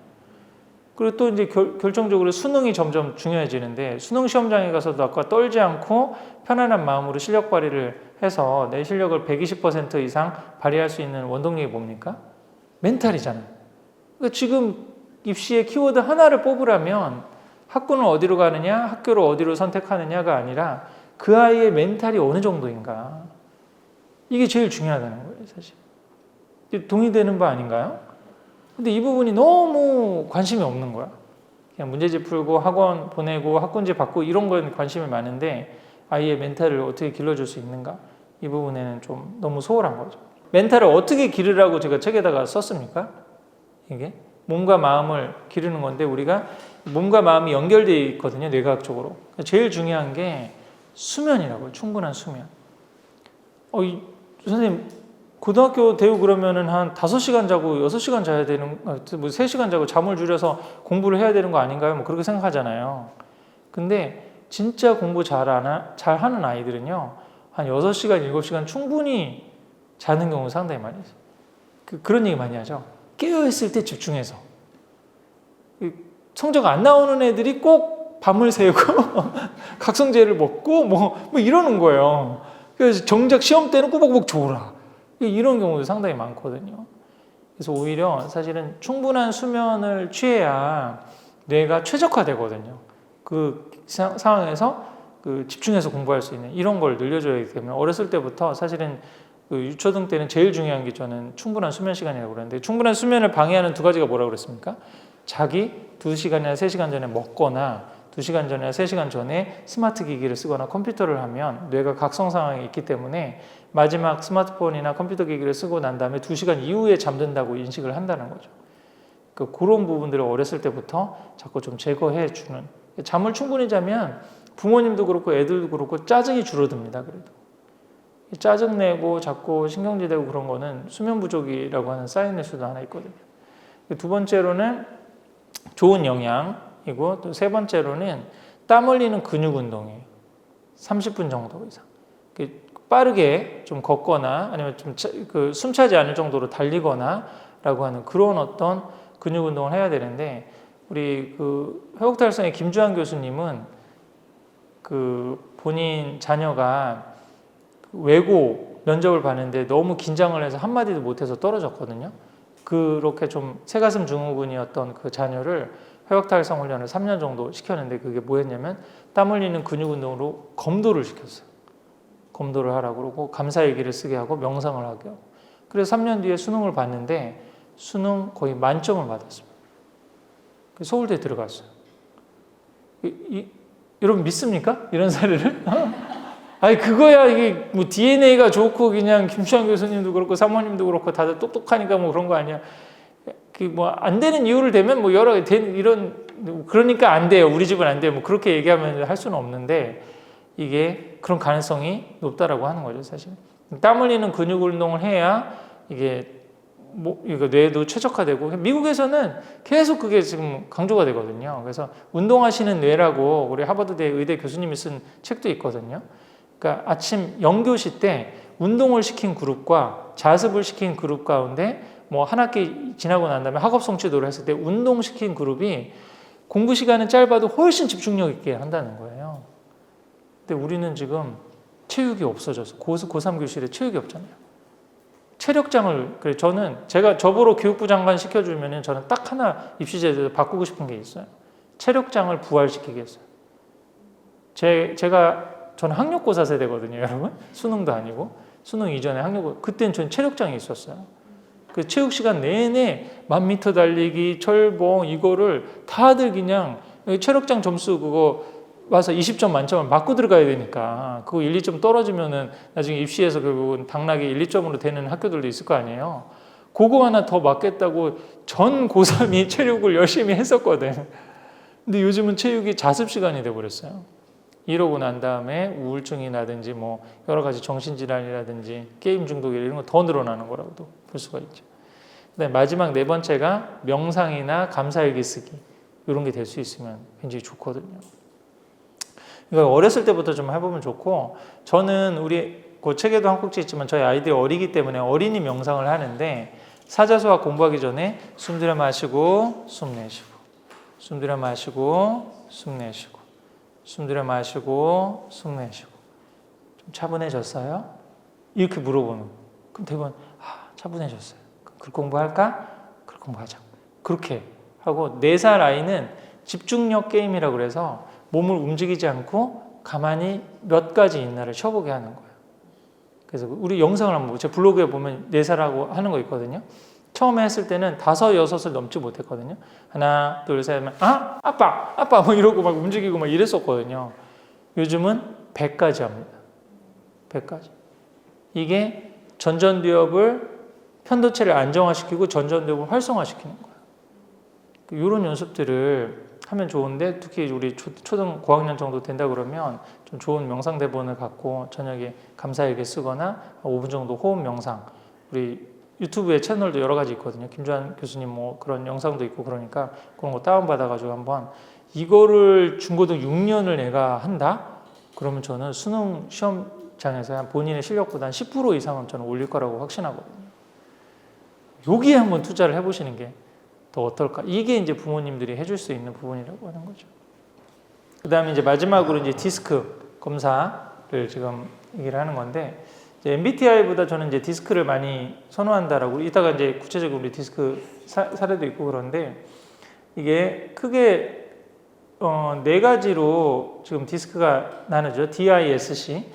그리고 또 이제 결정적으로 수능이 점점 중요해지는데 수능 시험장에 가서도 아까 떨지 않고 편안한 마음으로 실력 발휘를 해서 내 실력을 120% 이상 발휘할 수 있는 원동력이 뭡니까? 멘탈이잖아요. 그러니까 지금 입시의 키워드 하나를 뽑으라면 학군을 어디로 가느냐, 학교를 어디로 선택하느냐가 아니라 그 아이의 멘탈이 어느 정도인가. 이게 제일 중요하다는 거예요, 사실. 동의되는 바 아닌가요? 근데 이 부분이 너무 관심이 없는 거야. 그냥 문제집 풀고 학원 보내고 학군지 받고 이런 거에 관심이 많은데 아이의 멘탈을 어떻게 길러줄 수 있는가? 이 부분에는 좀 너무 소홀한 거죠. 멘탈을 어떻게 기르라고 제가 책에다가 썼습니까? 이게 몸과 마음을 기르는 건데 우리가 몸과 마음이 연결되어 있거든요. 뇌과학적으로. 제일 중요한 게 수면이라고요. 충분한 수면. 선생님 고등학교 대우 그러면은 한 5시간 자고 6시간 자야 되는, 뭐 3시간 자고 잠을 줄여서 공부를 해야 되는 거 아닌가요? 뭐 그렇게 생각하잖아요. 근데 진짜 공부 잘하는 아이들은요, 한 6시간, 7시간 충분히 자는 경우 상당히 많이 있어요. 그런 얘기 많이 하죠. 깨어있을 때 집중해서. 성적 안 나오는 애들이 꼭 밤을 새고, 각성제를 먹고, 뭐 이러는 거예요. 그래서 정작 시험 때는 꾸벅꾸벅 졸아. 이런 경우도 상당히 많거든요. 그래서 오히려 사실은 충분한 수면을 취해야 뇌가 최적화되거든요. 그 상황에서 집중해서 공부할 수 있는 이런 걸 늘려줘야 하기 때문에 어렸을 때부터 사실은 유초등 때는 제일 중요한 게 저는 충분한 수면 시간이라고 그러는데 충분한 수면을 방해하는 두 가지가 뭐라고 그랬습니까? 자기 2시간이나 3시간 전에 먹거나 2시간 전이나 3시간 전에 스마트 기기를 쓰거나 컴퓨터를 하면 뇌가 각성 상황이 있기 때문에 마지막 스마트폰이나 컴퓨터 기기를 쓰고 난 다음에 2시간 이후에 잠든다고 인식을 한다는 거죠. 그런 부분들을 어렸을 때부터 자꾸 좀 제거해 주는. 잠을 충분히 자면 부모님도 그렇고 애들도 그렇고 짜증이 줄어듭니다. 그래도 짜증내고 자꾸 신경질되고 그런 거는 수면 부족이라고 하는 사인일 수도 하나 있거든요. 두 번째로는 좋은 영양이고 또 세 번째로는 땀 흘리는 근육 운동이에요. 30분 정도 이상. 빠르게 좀 걷거나 아니면 좀 숨 차지 않을 정도로 달리거나 라고 하는 그런 어떤 근육 운동을 해야 되는데 우리 회복달성의 김주환 교수님은 본인 자녀가 외고 면접을 봤는데 너무 긴장을 해서 한마디도 못해서 떨어졌거든요. 그렇게 좀 새가슴 증후군이었던 그 자녀를 회복달성 훈련을 3년 정도 시켰는데 그게 뭐였냐면 땀 흘리는 근육 운동으로 검도를 시켰어요. 검도를 하라고 그러고 감사일기를 쓰게 하고 명상을 하게 하고 그래서 3년 뒤에 수능을 봤는데 수능 거의 만점을 받았습니다. 서울대에 들어갔어요. 여러분 믿습니까? 이런 사례를? 아니 그거야 이게 뭐 DNA가 좋고 그냥 김수환 교수님도 그렇고 사모님도 그렇고 다들 똑똑하니까 뭐 그런 거 아니야. 뭐 안 되는 이유를 대면 뭐 여러 이런 그러니까 안 돼요. 우리 집은 안 돼요. 뭐 그렇게 얘기하면 할 수는 없는데 이게 그런 가능성이 높다라고 하는 거죠, 사실. 땀 흘리는 근육 운동을 해야 이게 이거 뇌도 최적화되고 미국에서는 계속 그게 지금 강조가 되거든요. 그래서 운동하시는 뇌라고 우리 하버드대 의대 교수님이 쓴 책도 있거든요. 그러니까 아침 영교시 때 운동을 시킨 그룹과 자습을 시킨 그룹 가운데 뭐 한 학기 지나고 난 다음에 학업 성취도를 했을 때 운동시킨 그룹이 공부 시간은 짧아도 훨씬 집중력 있게 한다는 거예요. 근데 우리는 지금 체육이 없어져서 고3 교실에 체육이 없잖아요. 체력장을 그래 저는 제가 저보러 교육부 장관 시켜주면은 저는 딱 하나 입시제도에서 바꾸고 싶은 게 있어요. 체력장을 부활시키겠어요. 저는 학력고사 세대거든요, 여러분. 수능도 아니고 수능 이전에 학력고사 그때는 저는 체력장이 있었어요. 그 체육 시간 내내 1000m 달리기, 철봉 이거를 다들 그냥 체력장 점수 그거 와서 20점 만점을 맞고 들어가야 되니까 그거 1, 2점 떨어지면은 나중에 입시에서 결국은 당락이 1, 2점으로 되는 학교들도 있을 거 아니에요. 그거 하나 더 맞겠다고 전 고3이 체육을 열심히 했었거든. 근데 요즘은 체육이 자습 시간이 돼버렸어요. 이러고 난 다음에 우울증이 나든지 뭐 여러 가지 정신질환이라든지 게임 중독 이런 거 더 늘어나는 거라고도 볼 수가 있죠. 그다음에 마지막 네 번째가 명상이나 감사일기 쓰기 이런 게 될 수 있으면 굉장히 좋거든요. 이거 어렸을 때부터 좀 해보면 좋고 저는 우리 그 책에도 한 꼭지 있지만 저희 아이들이 어리기 때문에 어린이 명상을 하는데 사자수학 공부하기 전에 숨 들여 마시고 숨 내쉬고 숨 들여 마시고 숨 내쉬고 숨 들여 마시고 숨 내쉬고 좀 차분해졌어요? 이렇게 물어보는 그럼 대부분 차분해졌어요. 글 공부할까? 글 공부하자. 그렇게 하고 4살 아이는 집중력 게임이라고 그래서 몸을 움직이지 않고 가만히 몇 가지 있나를 쳐보게 하는 거예요. 그래서 우리 영상을 한번 제 블로그에 보면 4살하고 하는 거 있거든요. 처음에 했을 때는 5, 6을 넘지 못했거든요. 하나, 둘, 셋 하면 아빠 뭐 이러고 막 움직이고 막 이랬었거든요. 요즘은 100까지 합니다. 100까지. 이게 전전두엽을 편도체를 안정화시키고 전전두엽을 활성화시키는 거예요. 이런 연습들을 하면 좋은데 특히 우리 초등 고학년 정도 된다 그러면 좀 좋은 명상 대본을 갖고 저녁에 감사일기 쓰거나 5분 정도 호흡 명상 우리 유튜브에 채널도 여러 가지 있거든요. 김주환 교수님 뭐 그런 영상도 있고 그러니까 그런 거 다운받아가지고 한번 이거를 중고등 6년을 내가 한다? 그러면 저는 수능 시험장에서 본인의 실력보다 한 10% 이상은 저는 올릴 거라고 확신하거든요. 여기에 한번 투자를 해보시는 게 더 어떨까? 이게 이제 부모님들이 해줄 수 있는 부분이라고 하는 거죠. 그 다음에 이제 마지막으로 이제 디스크 검사를 지금 얘기를 하는 건데, 이제 MBTI보다 저는 이제 디스크를 많이 선호한다라고, 이따가 이제 구체적으로 우리 디스크 사례도 있고 그런데, 이게 크게, 4가지로 지금 디스크가 나누죠. DISC.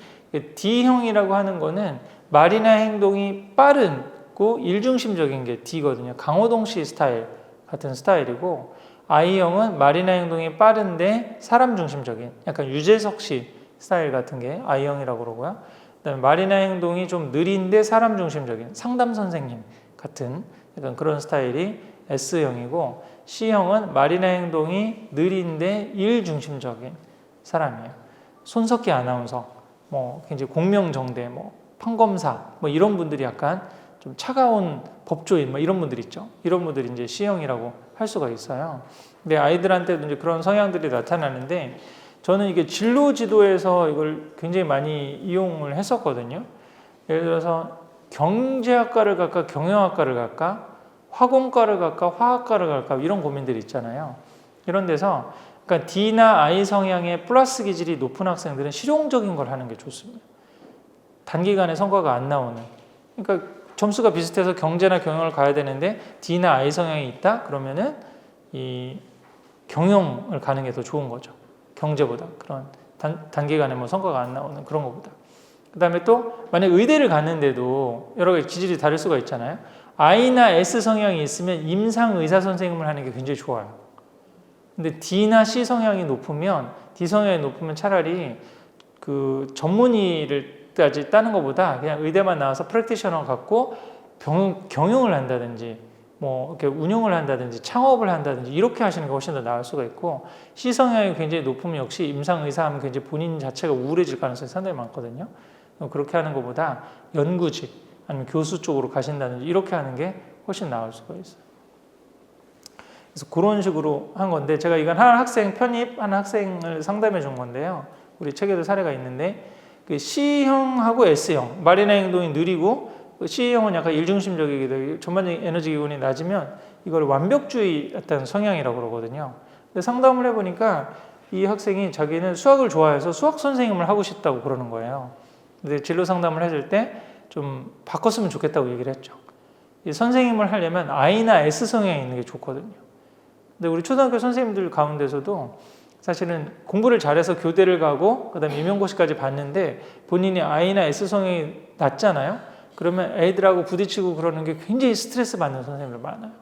D형이라고 하는 거는 말이나 행동이 빠르고 일중심적인 게 D거든요. 강호동 씨 스타일 같은 스타일이고, I형은 말이나 행동이 빠른데 사람 중심적인 약간 유재석 씨 스타일 같은 게 I형이라고 그러고요. 그다음에 말이나 행동이 좀 느린데 사람 중심적인 상담 선생님 같은 약간 그런 스타일이 S형이고, C형은 말이나 행동이 느린데 일 중심적인 사람이에요. 손석희 아나운서, 뭐 굉장히 공명정대, 뭐 판검사, 뭐 이런 분들이 약간 좀 차가운 법조인, 뭐 이런 분들 있죠. 이런 분들이 이제 C형이라고 할 수가 있어요. 근데 아이들한테도 이제 그런 성향들이 나타나는데, 저는 이게 진로 지도에서 이걸 굉장히 많이 이용을 했었거든요. 예를 들어서 경제학과를 갈까, 경영학과를 갈까, 화공과를 갈까, 화학과를 갈까, 이런 고민들이 있잖아요. 이런 데서 그러니까 D나 I 성향의 플러스 기질이 높은 학생들은 실용적인 걸 하는 게 좋습니다. 단기간에 성과가 안 나오는. 그러니까 점수가 비슷해서 경제나 경영을 가야 되는데 D나 I 성향이 있다? 그러면은 이 경영을 가는 게 더 좋은 거죠. 경제보다. 그런 단기간에 뭐 성과가 안 나오는 그런 것보다. 그 다음에 또 만약 의대를 갔는데도 여러 가지 기질이 다를 수가 있잖아요. I나 S 성향이 있으면 임상 의사 선생님을 하는 게 굉장히 좋아요. 근데 D나 C 성향이 높으면, D 성향이 높으면 차라리 그 전문의를까지 따는 것보다 그냥 의대만 나와서 프랙티셔너 갖고 경영을 한다든지 뭐 이렇게 운영을 한다든지 창업을 한다든지 이렇게 하시는 게 훨씬 더 나을 수가 있고, C 성향이 굉장히 높으면 역시 임상 의사 하면 굉장히 본인 자체가 우울해질 가능성이 상당히 많거든요. 그렇게 하는 것보다 연구직 아니면 교수 쪽으로 가신다든지 이렇게 하는 게 훨씬 나을 수가 있어요. 그래서 그런 식으로 한 건데, 제가 이건 한 학생 편입한 학생을 상담해 준 건데요. 우리 책에도 사례가 있는데, 그 C형하고 S형, 말이나 행동이 느리고, C형은 약간 일중심적이기도 하고 전반적인 에너지 기운이 낮으면 이걸 완벽주의 어떤 성향이라고 그러거든요. 근데 상담을 해보니까 이 학생이 자기는 수학을 좋아해서 수학 선생님을 하고 싶다고 그러는 거예요. 근데 진로 상담을 해줄 때 좀 바꿨으면 좋겠다고 얘기를 했죠. 이 선생님을 하려면 I나 S 성향이 있는 게 좋거든요. 근데 우리 초등학교 선생님들 가운데서도 사실은 공부를 잘해서 교대를 가고 그다음에 임용고시까지 봤는데 본인이 I나 S 성향이 낮잖아요. 그러면 애들하고 부딪히고 그러는 게 굉장히 스트레스 받는 선생님들 많아요.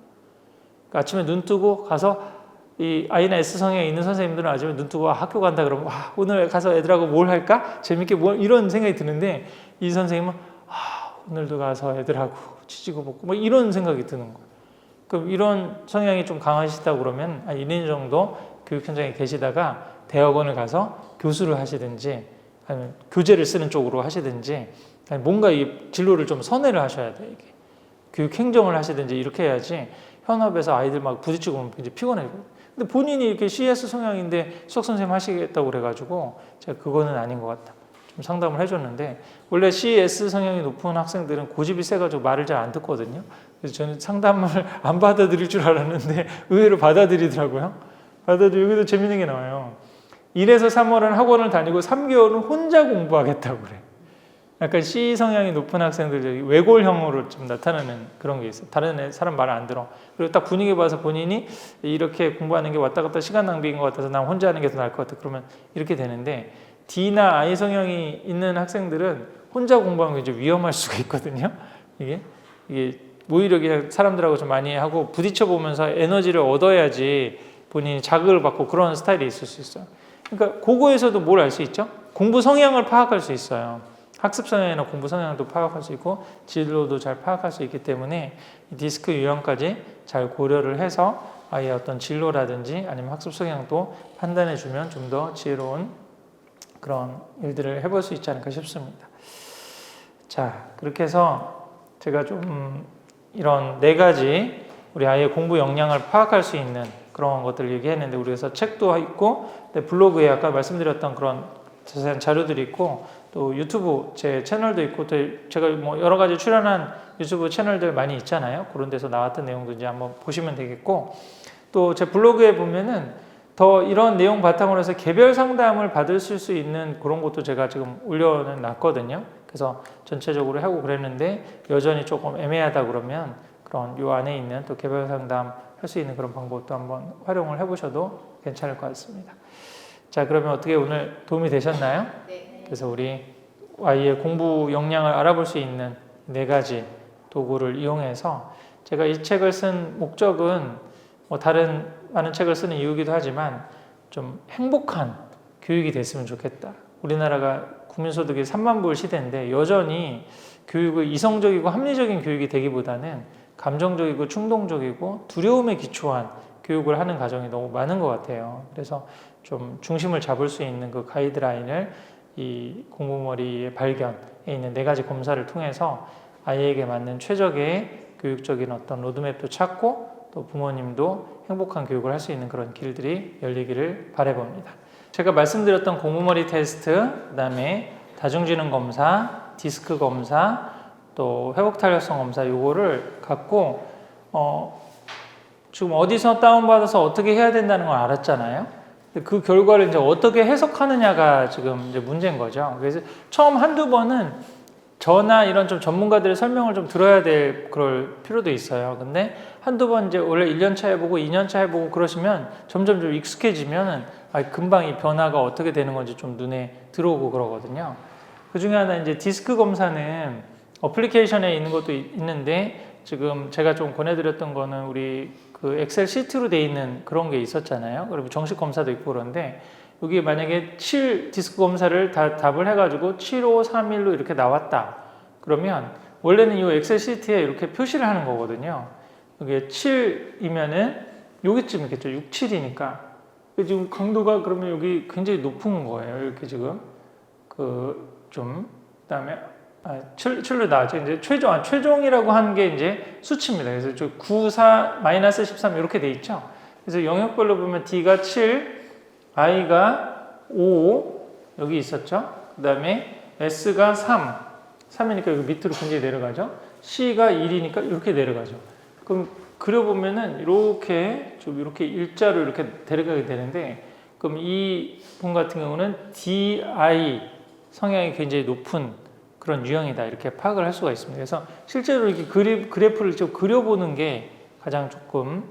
그러니까 아침에 눈 뜨고 가서 이 I나 S 성향이 있는 선생님들은 아침에 눈 뜨고 학교 간다 그러면 와, 오늘 가서 애들하고 뭘 할까? 재밌게 이런 생각이 드는데 이 선생님은 오늘도 가서 애들하고 치지고 먹고 뭐 이런 생각이 드는 거예요. 그럼 이런 성향이 좀 강하시다 그러면 한 1년 정도 교육 현장에 계시다가 대학원을 가서 교수를 하시든지 아니면 교재를 쓰는 쪽으로 하시든지 아니 뭔가 이 진로를 좀 선회를 하셔야 돼요. 이게 교육 행정을 하시든지 이렇게 해야지 현업에서 아이들 막 부딪히고 보면 이제 피곤해요. 근데 본인이 이렇게 CS 성향인데 수학 선생님 하시겠다고 그래가지고 제가 그거는 아닌 것 같다. 좀 상담을 해줬는데 원래 CS 성향이 높은 학생들은 고집이 세가지고 말을 잘 안 듣거든요. 그래서 저는 상담을 안 받아들일 줄 알았는데 의외로 받아들이더라고요. 여기도 재밌는 게 나와요. 1에서 3월은 학원을 다니고 3개월은 혼자 공부하겠다고 그래. 약간 C 성향이 높은 학생들 외골형으로 좀 나타나는 그런 게 있어요. 다른 사람 말 안 들어. 그리고 딱 분위기 봐서 본인이 이렇게 공부하는 게 왔다 갔다 시간 낭비인 것 같아서 난 혼자 하는 게 더 나을 것 같아. 그러면 이렇게 되는데 D나 I 성향이 있는 학생들은 혼자 공부하는 게 이제 위험할 수가 있거든요. 이게 오히려 그냥 사람들하고 좀 많이 하고 부딪혀 보면서 에너지를 얻어야지 본인이 자극을 받고 그런 스타일이 있을 수 있어요. 그러니까 그거에서도 뭘 알 수 있죠? 공부 성향을 파악할 수 있어요. 학습 성향이나 공부 성향도 파악할 수 있고 진로도 잘 파악할 수 있기 때문에 디스크 유형까지 잘 고려를 해서 아이의 어떤 진로라든지 아니면 학습 성향도 판단해 주면 좀 더 지혜로운 그런 일들을 해볼 수 있지 않을까 싶습니다. 자, 그렇게 해서 제가 좀 이런 4가지 우리 아이의 공부 역량을 파악할 수 있는 그런 것들을 얘기했는데 우리 그래서 책도 있고 블로그에 아까 말씀드렸던 그런 자세한 자료들이 있고 또 유튜브 제 채널도 있고 또 제가 뭐 여러 가지 출연한 유튜브 채널들 많이 있잖아요. 그런 데서 나왔던 내용도 이제 한번 보시면 되겠고 또 제 블로그에 보면은 더 이런 내용 바탕으로 해서 개별 상담을 받으실 수 있는 그런 것도 제가 지금 올려놨거든요. 그래서 전체적으로 하고 그랬는데 여전히 조금 애매하다 그러면 그런 요 안에 있는 또 개별 상담 할 수 있는 그런 방법도 한번 활용을 해보셔도 괜찮을 것 같습니다. 자, 그러면 어떻게 오늘 도움이 되셨나요? 네. 그래서 우리 아이의 공부 역량을 알아볼 수 있는 4가지 도구를 이용해서 제가 이 책을 쓴 목적은 뭐 다른 많은 책을 쓰는 이유기도 하지만 좀 행복한 교육이 됐으면 좋겠다. 우리나라가 국민소득이 3만 불 시대인데 여전히 교육을 이성적이고 합리적인 교육이 되기보다는 감정적이고 충동적이고 두려움에 기초한 교육을 하는 가정이 너무 많은 것 같아요. 그래서 좀 중심을 잡을 수 있는 그 가이드라인을 이 공부머리의 발견에 있는 4가지 검사를 통해서 아이에게 맞는 최적의 교육적인 어떤 로드맵도 찾고 또 부모님도 행복한 교육을 할 수 있는 그런 길들이 열리기를 바라봅니다. 제가 말씀드렸던 공부머리 테스트, 그 다음에 다중지능 검사, 디스크 검사, 또 회복탄력성 검사 요거를 갖고 지금 어디서 다운받아서 어떻게 해야 된다는 걸 알았잖아요. 그 결과를 이제 어떻게 해석하느냐가 지금 이제 문제인 거죠. 그래서 처음 한두 번은 저나 이런 좀 전문가들의 설명을 좀 들어야 될 그럴 필요도 있어요. 근데 한두 번 이제 원래 1년차 해보고 2년차 해보고 그러시면 점점 좀 익숙해지면 금방 이 변화가 어떻게 되는 건지 좀 눈에 들어오고 그러거든요. 그 중에 하나 이제 디스크 검사는 어플리케이션에 있는 것도 있는데 지금 제가 좀 권해드렸던 거는 우리 그 엑셀 시트로 돼 있는 그런 게 있었잖아요. 그리고 정식 검사도 있고 그런데 여기 만약에 7 디스크 검사를 다 답을 해가지고 7, 5, 3, 1로 이렇게 나왔다. 그러면 원래는 이 엑셀 시트에 이렇게 표시를 하는 거거든요. 이게 7이면은 여기쯤 있겠죠. 6, 7이니까. 지금 강도가 그러면 여기 굉장히 높은 거예요. 이렇게 지금. 그다음에 7로 나왔죠. 이제 최종이라고 하는 게 이제 수치입니다. 그래서 9, 4, 마이너스 13 이렇게 돼 있죠. 그래서 영역별로 보면 D가 7, I가 5 여기 있었죠. 그 다음에 S가 3이니까 여기 밑으로 굉장히 내려가죠. C가 1이니까 이렇게 내려가죠. 그럼 그려보면은 이렇게 좀 이렇게 일자로 이렇게 데려가게 되는데 그럼 이 분 같은 경우는 DI 성향이 굉장히 높은 그런 유형이다 이렇게 파악을 할 수가 있습니다. 그래서 실제로 이렇게 그래프를 좀 그려보는 게 가장 조금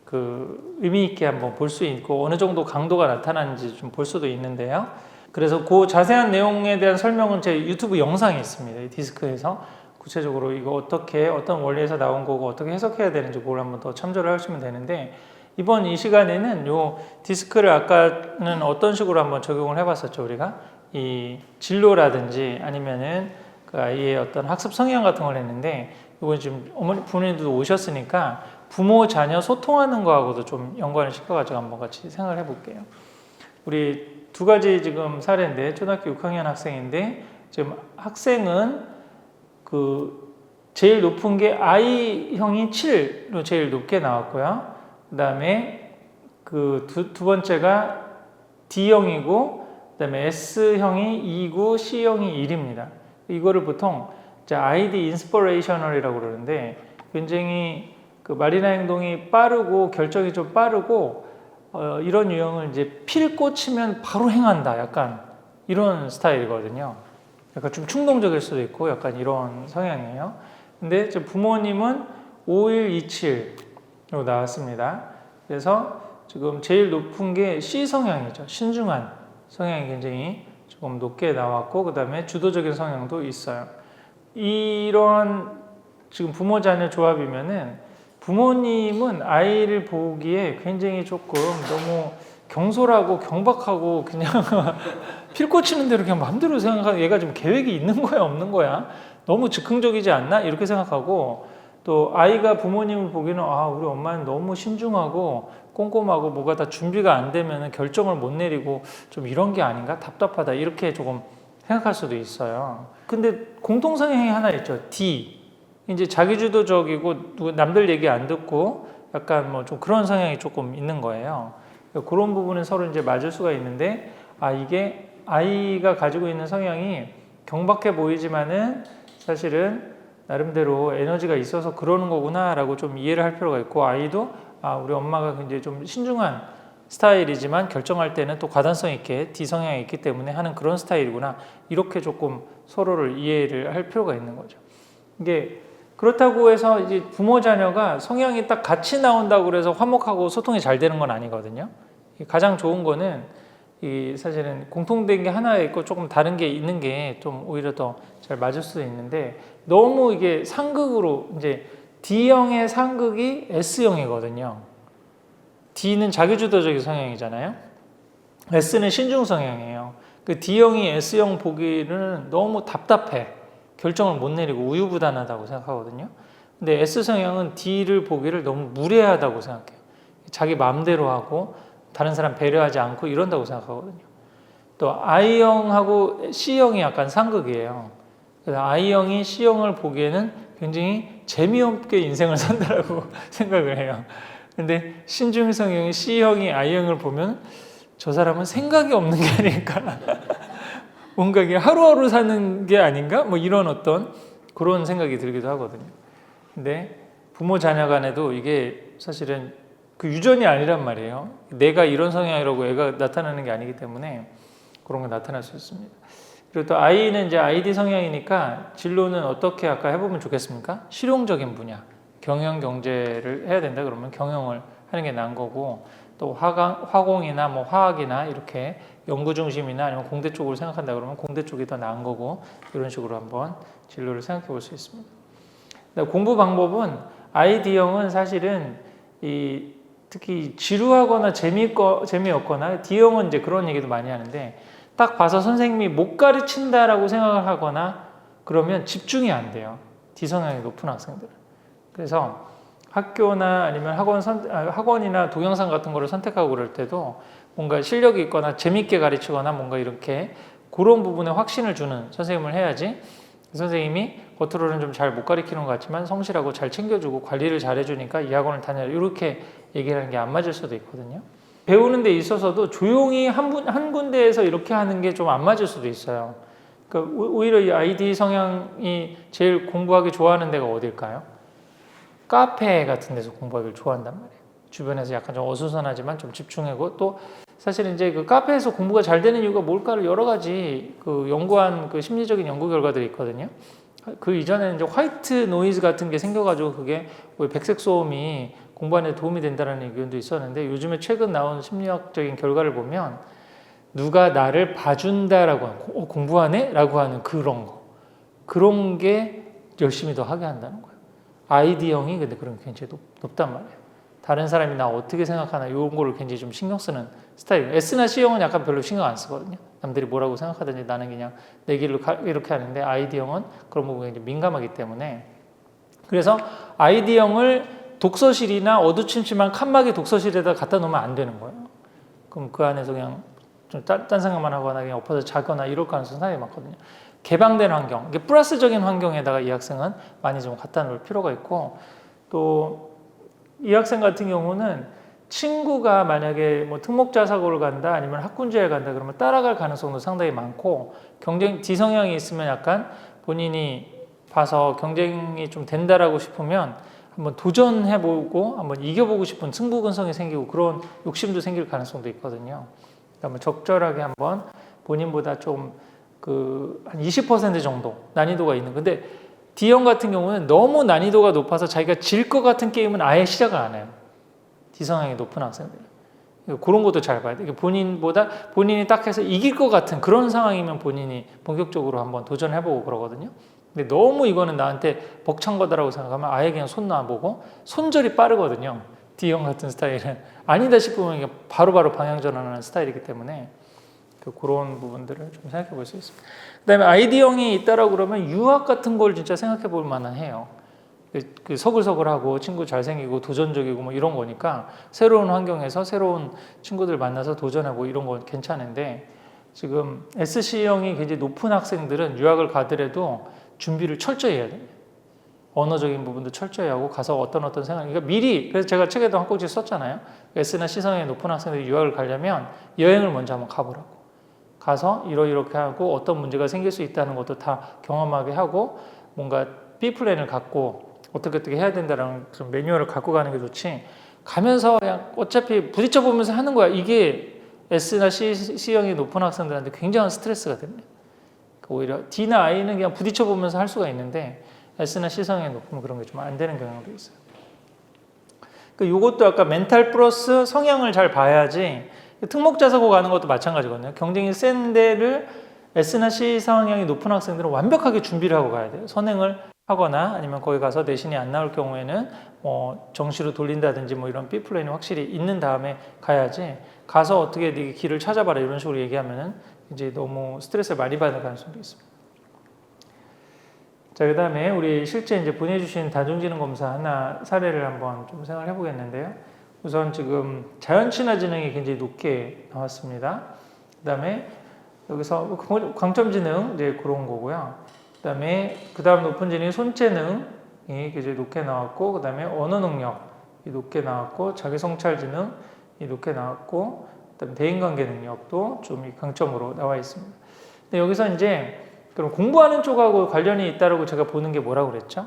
그 의미 있게 한번 볼 수 있고 어느 정도 강도가 나타나는지 좀 볼 수도 있는데요. 그래서 그 자세한 내용에 대한 설명은 제 유튜브 영상에 있습니다. 이 디스크에서 구체적으로 이거 어떻게 어떤 원리에서 나온 거고 어떻게 해석해야 되는지 그걸 한번 더 참조를 하시면 되는데 이번 이 시간에는 요 디스크를 아까는 어떤 식으로 한번 적용을 해봤었죠. 우리가 이 진로라든지 아니면은 그 아이의 어떤 학습 성향 같은 걸 했는데 이건 지금 어머니 부모님도 오셨으니까 부모 자녀 소통하는 거하고도 좀 연관을 시켜가지고 한번 같이 생각을 해볼게요. 우리 두 가지 지금 사례인데 초등학교 6학년 학생인데 지금 학생은 그 제일 높은 게 I형이 7로 제일 높게 나왔고요. 그 다음에 그 두 번째가 D형이고 그 다음에 S형이 2고 C형이 1입니다. 이거를 보통 ID 인스퍼레이셔널이라고 그러는데 굉장히 그 말이나 행동이 빠르고 결정이 좀 빠르고 이런 유형을 이제 필 꽂히면 바로 행한다 약간 이런 스타일이거든요. 약간 좀 충동적일 수도 있고 약간 이런 성향이에요. 근데 부모님은 5127로 나왔습니다. 그래서 지금 제일 높은 게 C 성향이죠. 신중한 성향이 굉장히 조금 높게 나왔고 그 다음에 주도적인 성향도 있어요. 이런 지금 부모 자녀 조합이면은 부모님은 아이를 보기에 굉장히 조금 너무 경솔하고 경박하고 그냥 필 꽂히는 대로 그냥 마음대로 생각하고 얘가 좀 계획이 있는 거야 없는 거야 너무 즉흥적이지 않나 이렇게 생각하고 또 아이가 부모님을 보기에는 아 우리 엄마는 너무 신중하고 꼼꼼하고 뭐가 다 준비가 안 되면 결정을 못 내리고 좀 이런 게 아닌가 답답하다 이렇게 조금 생각할 수도 있어요. 근데 공통 성향이 하나 있죠. D 이제 자기주도적이고 남들 얘기 안 듣고 약간 뭐 좀 그런 성향이 조금 있는 거예요. 그런 부분은 서로 이제 맞을 수가 있는데 아 이게 아이가 가지고 있는 성향이 경박해 보이지만은 사실은 나름대로 에너지가 있어서 그러는 거구나라고 좀 이해를 할 필요가 있고 아이도 아 우리 엄마가 굉장히 좀 신중한 스타일이지만 결정할 때는 또 과단성 있게 D 성향이 있기 때문에 하는 그런 스타일이구나 이렇게 조금 서로를 이해를 할 필요가 있는 거죠. 이게 그렇다고 해서 이제 부모 자녀가 성향이 딱 같이 나온다고 그래서 화목하고 소통이 잘 되는 건 아니거든요. 가장 좋은 거는 이 사실은 공통된 게 하나 있고 조금 다른 게 있는 게 좀 오히려 더 잘 맞을 수도 있는데 너무 이게 상극으로 이제 D형의 상극이 S형이거든요. D는 자기주도적인 성향이잖아요. S는 신중 성향이에요. 그 D형이 S형 보기는 너무 답답해. 결정을 못 내리고 우유부단하다고 생각하거든요. 근데 S 성향은 D를 보기를 너무 무례하다고 생각해요. 자기 마음대로 하고 다른 사람 배려하지 않고 이런다고 생각하거든요. 또 I형하고 C형이 약간 상극이에요. 그래서 I형이 C형을 보기에는 굉장히 재미없게 인생을 산다라고 생각을 해요. 근데 신중 성향의 C형이 I형을 보면 저 사람은 생각이 없는 게 아닐까. 뭔가 이게 하루하루 사는 게 아닌가? 뭐 이런 어떤 그런 생각이 들기도 하거든요. 근데 부모 자녀 간에도 이게 사실은 그 유전이 아니란 말이에요. 내가 이런 성향이라고 애가 나타나는 게 아니기 때문에 그런 게 나타날 수 있습니다. 그리고 또 아이는 이제 ID 성향이니까 진로는 어떻게 아까 해보면 좋겠습니까? 실용적인 분야, 경영 경제를 해야 된다 그러면 경영을 하는 게 나은 거고 또 화공이나 뭐 화학이나 이렇게 연구 중심이나 아니면 공대 쪽으로 생각한다 그러면 공대 쪽이 더 나은 거고 이런 식으로 한번 진로를 생각해 볼 수 있습니다. 공부 방법은 ID형은 사실은 특히 지루하거나 재미없거나 D형은 이제 그런 얘기도 많이 하는데 딱 봐서 선생님이 못 가르친다라고 생각을 하거나 그러면 집중이 안 돼요. D 성향이 높은 학생들은. 그래서 학교나 아니면 학원이나 동영상 같은 거를 선택하고 그럴 때도 뭔가 실력이 있거나 재밌게 가르치거나 뭔가 이렇게 그런 부분에 확신을 주는 선생님을 해야지 선생님이 겉으로는 좀 잘 못 가르치는 것 같지만 성실하고 잘 챙겨주고 관리를 잘 해주니까 이 학원을 다녀라 이렇게 얘기하는 게 안 맞을 수도 있거든요. 배우는 데 있어서도 조용히 한 군데에서 이렇게 하는 게 좀 안 맞을 수도 있어요. 그러니까 오히려 이 ID 성향이 제일 공부하기 좋아하는 데가 어딜까요? 카페 같은 데서 공부하기를 좋아한단 말이에요. 주변에서 약간 좀 어수선하지만 좀 집중하고 또 사실은 이제 그 카페에서 공부가 잘 되는 이유가 뭘까를 여러 가지 그 연구한 그 심리적인 연구 결과들이 있거든요. 그 이전에는 이제 화이트 노이즈 같은 게 생겨가지고 그게 왜 백색 소음이 공부하는 데 도움이 된다는 의견도 있었는데 요즘에 최근 나온 심리학적인 결과를 보면 누가 나를 봐준다라고 하는 공부하네? 라고 하는 그런 게 열심히 더 하게 한다는 거예요. ID형이 근데 그런 게 굉장히 높단 말이에요. 다른 사람이 나 어떻게 생각하나 이런 거를 굉장히 좀 신경 쓰는 스타일이에요. S나 C형은 약간 별로 신경 안 쓰거든요. 남들이 뭐라고 생각하든지 나는 그냥 내 길로 이렇게 하는데 ID형은 그런 부분에 민감하기 때문에 그래서 ID형을 독서실이나 어두침침한 칸막이 독서실에다 갖다 놓으면 안 되는 거예요. 그럼 그 안에서 그냥 좀 딴 생각만 하거나 그냥 엎어서 자거나 이럴 가능성이 상당히 많거든요. 개방된 환경, 이게 플러스적인 환경에다가 이 학생은 많이 좀 갖다 놓을 필요가 있고 또 이 학생 같은 경우는 친구가 만약에 뭐 특목자 사고를 간다 아니면 학군제에 간다 그러면 따라갈 가능성도 상당히 많고 D성향이 있으면 약간 본인이 봐서 경쟁이 좀 된다라고 싶으면 한번 도전해보고 한번 이겨보고 싶은 승부근성이 생기고 그런 욕심도 생길 가능성도 있거든요. 그러니까 적절하게 한번 본인보다 좀 한 20% 정도 난이도가 있는 근데 D형 같은 경우는 너무 난이도가 높아서 자기가 질 것 같은 게임은 아예 시작을 안 해요. D성향이 높은 학생들. 그런 것도 잘 봐야 돼요. 본인이 딱 해서 이길 것 같은 그런 상황이면 본인이 본격적으로 한번 도전해보고 그러거든요. 근데 너무 이거는 나한테 벅찬 거다라고 생각하면 아예 그냥 손 놔보고 손절이 빠르거든요. D형 같은 스타일은. 아니다 싶으면 바로바로 방향 전환하는 스타일이기 때문에 그런 부분들을 좀 생각해 볼 수 있습니다. 그 다음에 ID형이 있다라고 그러면 유학 같은 걸 진짜 생각해 볼 만한 해요. 서글서글하고 친구 잘생기고 도전적이고 뭐 이런 거니까 새로운 환경에서 새로운 친구들 만나서 도전하고 이런 건 괜찮은데 지금 SC형이 굉장히 높은 학생들은 유학을 가더라도 준비를 철저히 해야 됩니다. 언어적인 부분도 철저히 하고 가서 어떤 생각, 그러니까 미리 그래서 제가 책에도 한 꼭지 썼잖아요. S나 C성의 높은 학생들이 유학을 가려면 여행을 먼저 한번 가보라고. 가서 이렇게 하고 어떤 문제가 생길 수 있다는 것도 다 경험하게 하고 뭔가 B 플랜을 갖고 어떻게 해야 된다는 그런 매뉴얼을 갖고 가는 게 좋지 가면서 그냥 어차피 부딪혀 보면서 하는 거야. 이게 S나 C형이 높은 학생들한테 굉장한 스트레스가 됩니다. 오히려 D나 I는 그냥 부딪혀 보면서 할 수가 있는데 S나 C성이 높으면 그런 게 좀 안 되는 경향도 있어요. 이것도 아까 멘탈 플러스 성향을 잘 봐야지 특목자 사고 가는 것도 마찬가지거든요. 경쟁이 센 데를 S나 C 성향이 높은 학생들은 완벽하게 준비를 하고 가야 돼요. 선행을 하거나 아니면 거기 가서 내신이 안 나올 경우에는 정시로 돌린다든지 뭐 이런 B 플랜이 확실히 있는 다음에 가야지 가서 어떻게 네 길을 찾아봐라 이런 식으로 얘기하면은 이제 너무 스트레스를 많이 받을 가능성도 있습니다. 자, 그 다음에 우리 실제 이제 보내주신 다중지능 검사 하나 사례를 한번 좀 생각해 보겠는데요. 우선 지금 자연친화지능이 굉장히 높게 나왔습니다. 그 다음에 여기서 광점지능 이제 그런 거고요. 그 다음 높은 지능이 손재능이 굉장히 높게 나왔고, 그 다음에 언어능력이 높게 나왔고, 자기성찰지능이 높게 나왔고, 그 다음에 대인관계 능력도 좀 강점으로 나와 있습니다. 근데 여기서 이제 그럼 공부하는 쪽하고 관련이 있다고 제가 보는 게 뭐라고 그랬죠?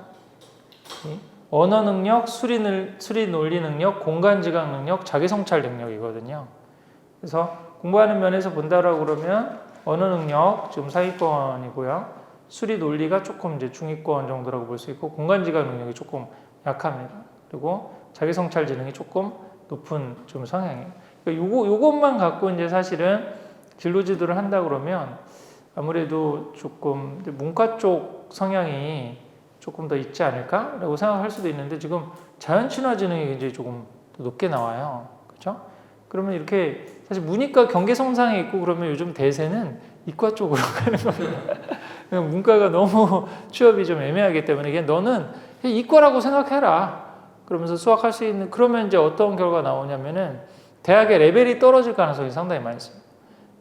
언어 능력, 수리 논리 능력, 공간 지각 능력, 자기 성찰 능력이거든요. 그래서 공부하는 면에서 본다라고 그러면 언어 능력 지금 상위권이고요. 수리 논리가 조금 이제 중위권 정도라고 볼 수 있고 공간 지각 능력이 조금 약합니다. 그리고 자기 성찰 지능이 조금 높은 좀 성향이에요. 그러니까 요것만 갖고 이제 사실은 진로 지도를 한다 그러면 아무래도 조금 문과 쪽 성향이 조금 더 있지 않을까라고 생각할 수도 있는데 지금 자연친화지능이 굉장히 조금 더 높게 나와요. 그렇죠? 그러면 이렇게 사실 문이과 경계선상에 있고 그러면 요즘 대세는 이과 쪽으로 가는 겁니다. 문과가 너무 취업이 좀 애매하기 때문에 그냥 너는 이과라고 생각해라. 그러면서 수학할 수 있는 그러면 이제 어떤 결과가 나오냐면은 대학의 레벨이 떨어질 가능성이 상당히 많이 있습니다.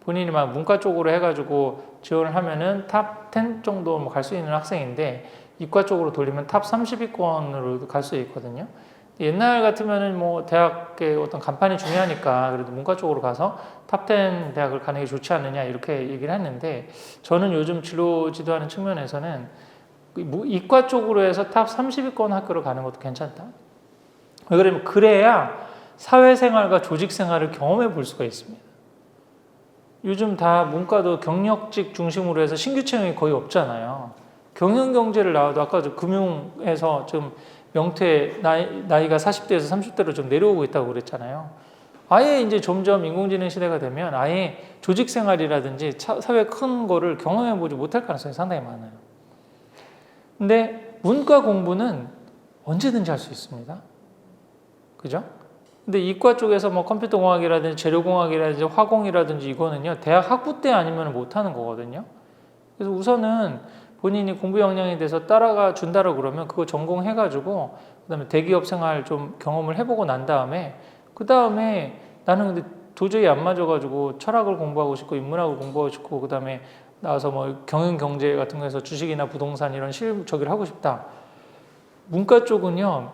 본인이 막 문과 쪽으로 해가지고 지원을 하면은 탑 10 정도 갈 수 있는 학생인데 이과 쪽으로 돌리면 탑 30위권으로 갈 수 있거든요. 옛날 같으면은 뭐 대학의 어떤 간판이 중요하니까 그래도 문과 쪽으로 가서 탑 10 대학을 가는 게 좋지 않느냐 이렇게 얘기를 했는데 저는 요즘 진로 지도하는 측면에서는 이과 쪽으로 해서 탑 30위권 학교로 가는 것도 괜찮다. 왜 그러냐면 그래야 사회생활과 조직생활을 경험해 볼 수가 있습니다. 요즘 다 문과도 경력직 중심으로 해서 신규 채용이 거의 없잖아요. 경영경제를 나와도 아까 저 금융에서 좀 명퇴 나이가 40대에서 30대로 좀 내려오고 있다고 그랬잖아요. 아예 이제 점점 인공지능 시대가 되면 아예 조직 생활이라든지 사회 큰 거를 경험해보지 못할 가능성이 상당히 많아요. 근데 문과 공부는 언제든지 할 수 있습니다. 그죠? 근데 이과 쪽에서 뭐 컴퓨터공학이라든지 재료공학이라든지 화공이라든지 이거는요, 대학 학부 때 아니면 못하는 거거든요. 그래서 우선은 본인이 공부 역량에 대해서 따라가 준다고 그러면 그거 전공해가지고 그다음에 대기업 생활 좀 경험을 해보고 난 다음에 그 다음에 나는 근데 도저히 안 맞아가지고 철학을 공부하고 싶고 인문학을 공부하고 싶고 그 다음에 나와서 뭐 경영 경제 같은 거에서 주식이나 부동산 이런 실저기를 하고 싶다. 문과 쪽은요,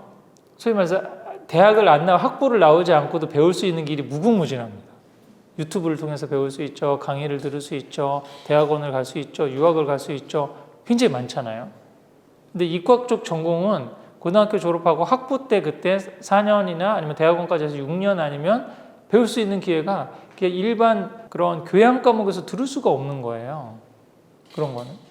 소위 말해서 대학을 안 나와 학부를 나오지 않고도 배울 수 있는 길이 무궁무진합니다. 유튜브를 통해서 배울 수 있죠. 강의를 들을 수 있죠. 대학원을 갈 수 있죠. 유학을 갈 수 있죠. 굉장히 많잖아요. 근데 이과 쪽 전공은 고등학교 졸업하고 학부 때 그때 4년이나 아니면 대학원까지 해서 6년 아니면 배울 수 있는 기회가 일반 그런 교양 과목에서 들을 수가 없는 거예요. 그런 거는.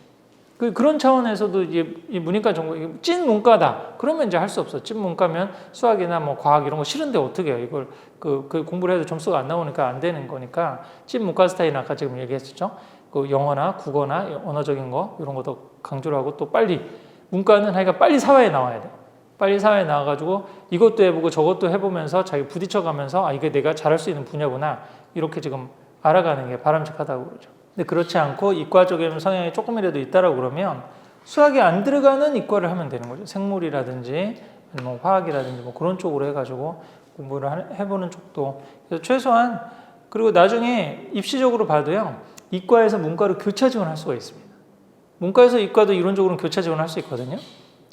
그런 차원에서도 이제 이 문이과 전공, 찐 문과다. 그러면 이제 할 수 없어. 찐 문과면 수학이나 뭐 과학 이런 거 싫은데 어떻게 해요? 이걸 그 공부를 해도 점수가 안 나오니까 안 되는 거니까 찐 문과 스타일은 아까 지금 얘기했었죠. 그 영어나 국어나 언어적인 거 이런 거 더 강조를 하고 또 빨리 문과는 하여간 빨리 사회에 나와야 돼. 빨리 사회에 나와가지고 이것도 해보고 저것도 해보면서 자기 부딪혀가면서 아 이게 내가 잘할 수 있는 분야구나 이렇게 지금 알아가는 게 바람직하다고 그러죠. 근데 그렇지 않고 이과 쪽에는 성향이 조금이라도 있다라고 그러면 수학이 안 들어가는 이과를 하면 되는 거죠. 생물이라든지 아니면 화학이라든지 뭐 그런 쪽으로 해가지고 공부를 해보는 쪽도. 그래서 최소한 그리고 나중에 입시적으로 봐도요. 이과에서 문과로 교차 지원할 수가 있습니다. 문과에서 이과도 이론적으로는 교차 지원할 수 있거든요.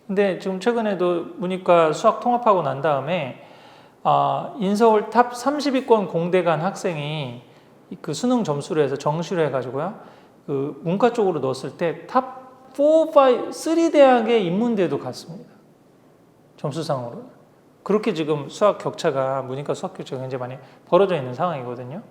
근데 지금 최근에도 문이과 수학 통합하고 난 다음에 인서울 탑 30위권 공대 간 학생이 그 수능 점수를 해서 정시를 해가지고요. 그 문과 쪽으로 넣었을 때 탑 4, 5, 3 대학의 인문대도 갔습니다. 점수상으로. 그렇게 지금 수학 격차가, 문이과 수학 격차가 굉장히 많이 벌어져 있는 상황이거든요.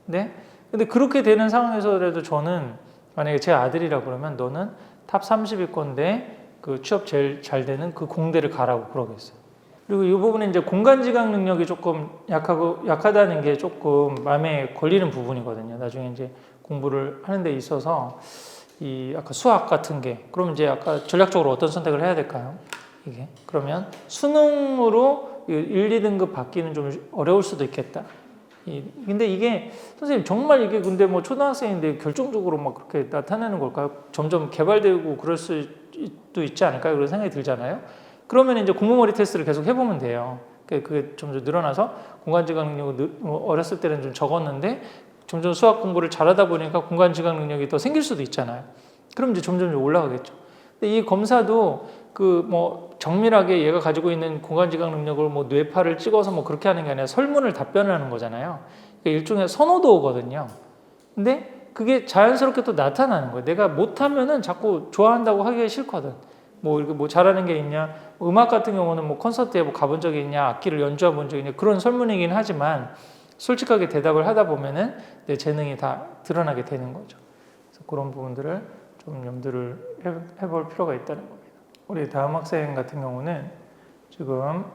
근데 그렇게 되는 상황에서라도 저는 만약에 제 아들이라 그러면 너는 탑 30위권대 그 취업 제일 잘 되는 그 공대를 가라고 그러겠어요. 그리고 이 부분은 이제 공간지각 능력이 조금 약하다는 게 조금 마음에 걸리는 부분이거든요. 나중에 이제 공부를 하는 데 있어서 이 아까 수학 같은 게 그럼 이제 아까 전략적으로 어떤 선택을 해야 될까요? 이게 그러면 수능으로 1, 2등급 받기는 좀 어려울 수도 있겠다. 근데 이게 선생님 정말 이게 근데 뭐 초등학생인데 결정적으로 막 그렇게 나타내는 걸까요? 점점 개발되고 그럴 수도 있지 않을까요? 그런 생각이 들잖아요. 그러면 이제 공부머리 테스트를 계속 해보면 돼요. 그게 점점 늘어나서 공간지각 능력을 어렸을 때는 좀 적었는데 점점 수학 공부를 잘하다 보니까 공간지각 능력이 더 생길 수도 있잖아요. 그럼 이제 점점 올라가겠죠. 근데 이 검사도 그 뭐 정밀하게 얘가 가지고 있는 공간지각 능력을 뭐 뇌파를 찍어서 뭐 그렇게 하는 게 아니라 설문을 답변을 하는 거잖아요. 그러니까 일종의 선호도거든요. 근데 그게 자연스럽게 또 나타나는 거예요. 내가 못하면은 자꾸 좋아한다고 하기가 싫거든. 뭐 이렇게 뭐 잘하는 게 있냐, 음악 같은 경우는 뭐 콘서트에 뭐 가본 적이 있냐, 악기를 연주해 본 적이 있냐 그런 설문이긴 하지만 솔직하게 대답을 하다 보면은 내 재능이 다 드러나게 되는 거죠. 그래서 그런 부분들을 좀 염두를 해볼 필요가 있다는 겁니다. 우리 다음 학생 같은 경우는 지금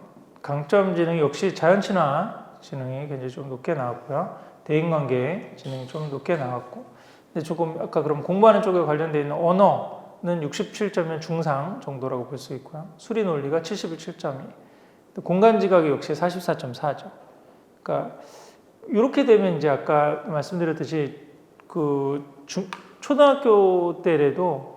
강점 지능 역시 자연친화 지능이 굉장히 좀 높게 나왔고요. 대인관계 지능이 좀 높게 나왔고, 근데 조금 아까 그럼 공부하는 쪽에 관련되어 있는 언어는 67점이면 중상 정도라고 볼 수 있고요. 수리 논리가 77점이, 공간지각이 역시 44.4죠. 그러니까 이렇게 되면 이제 아까 말씀드렸듯이 그 초등학교 때라도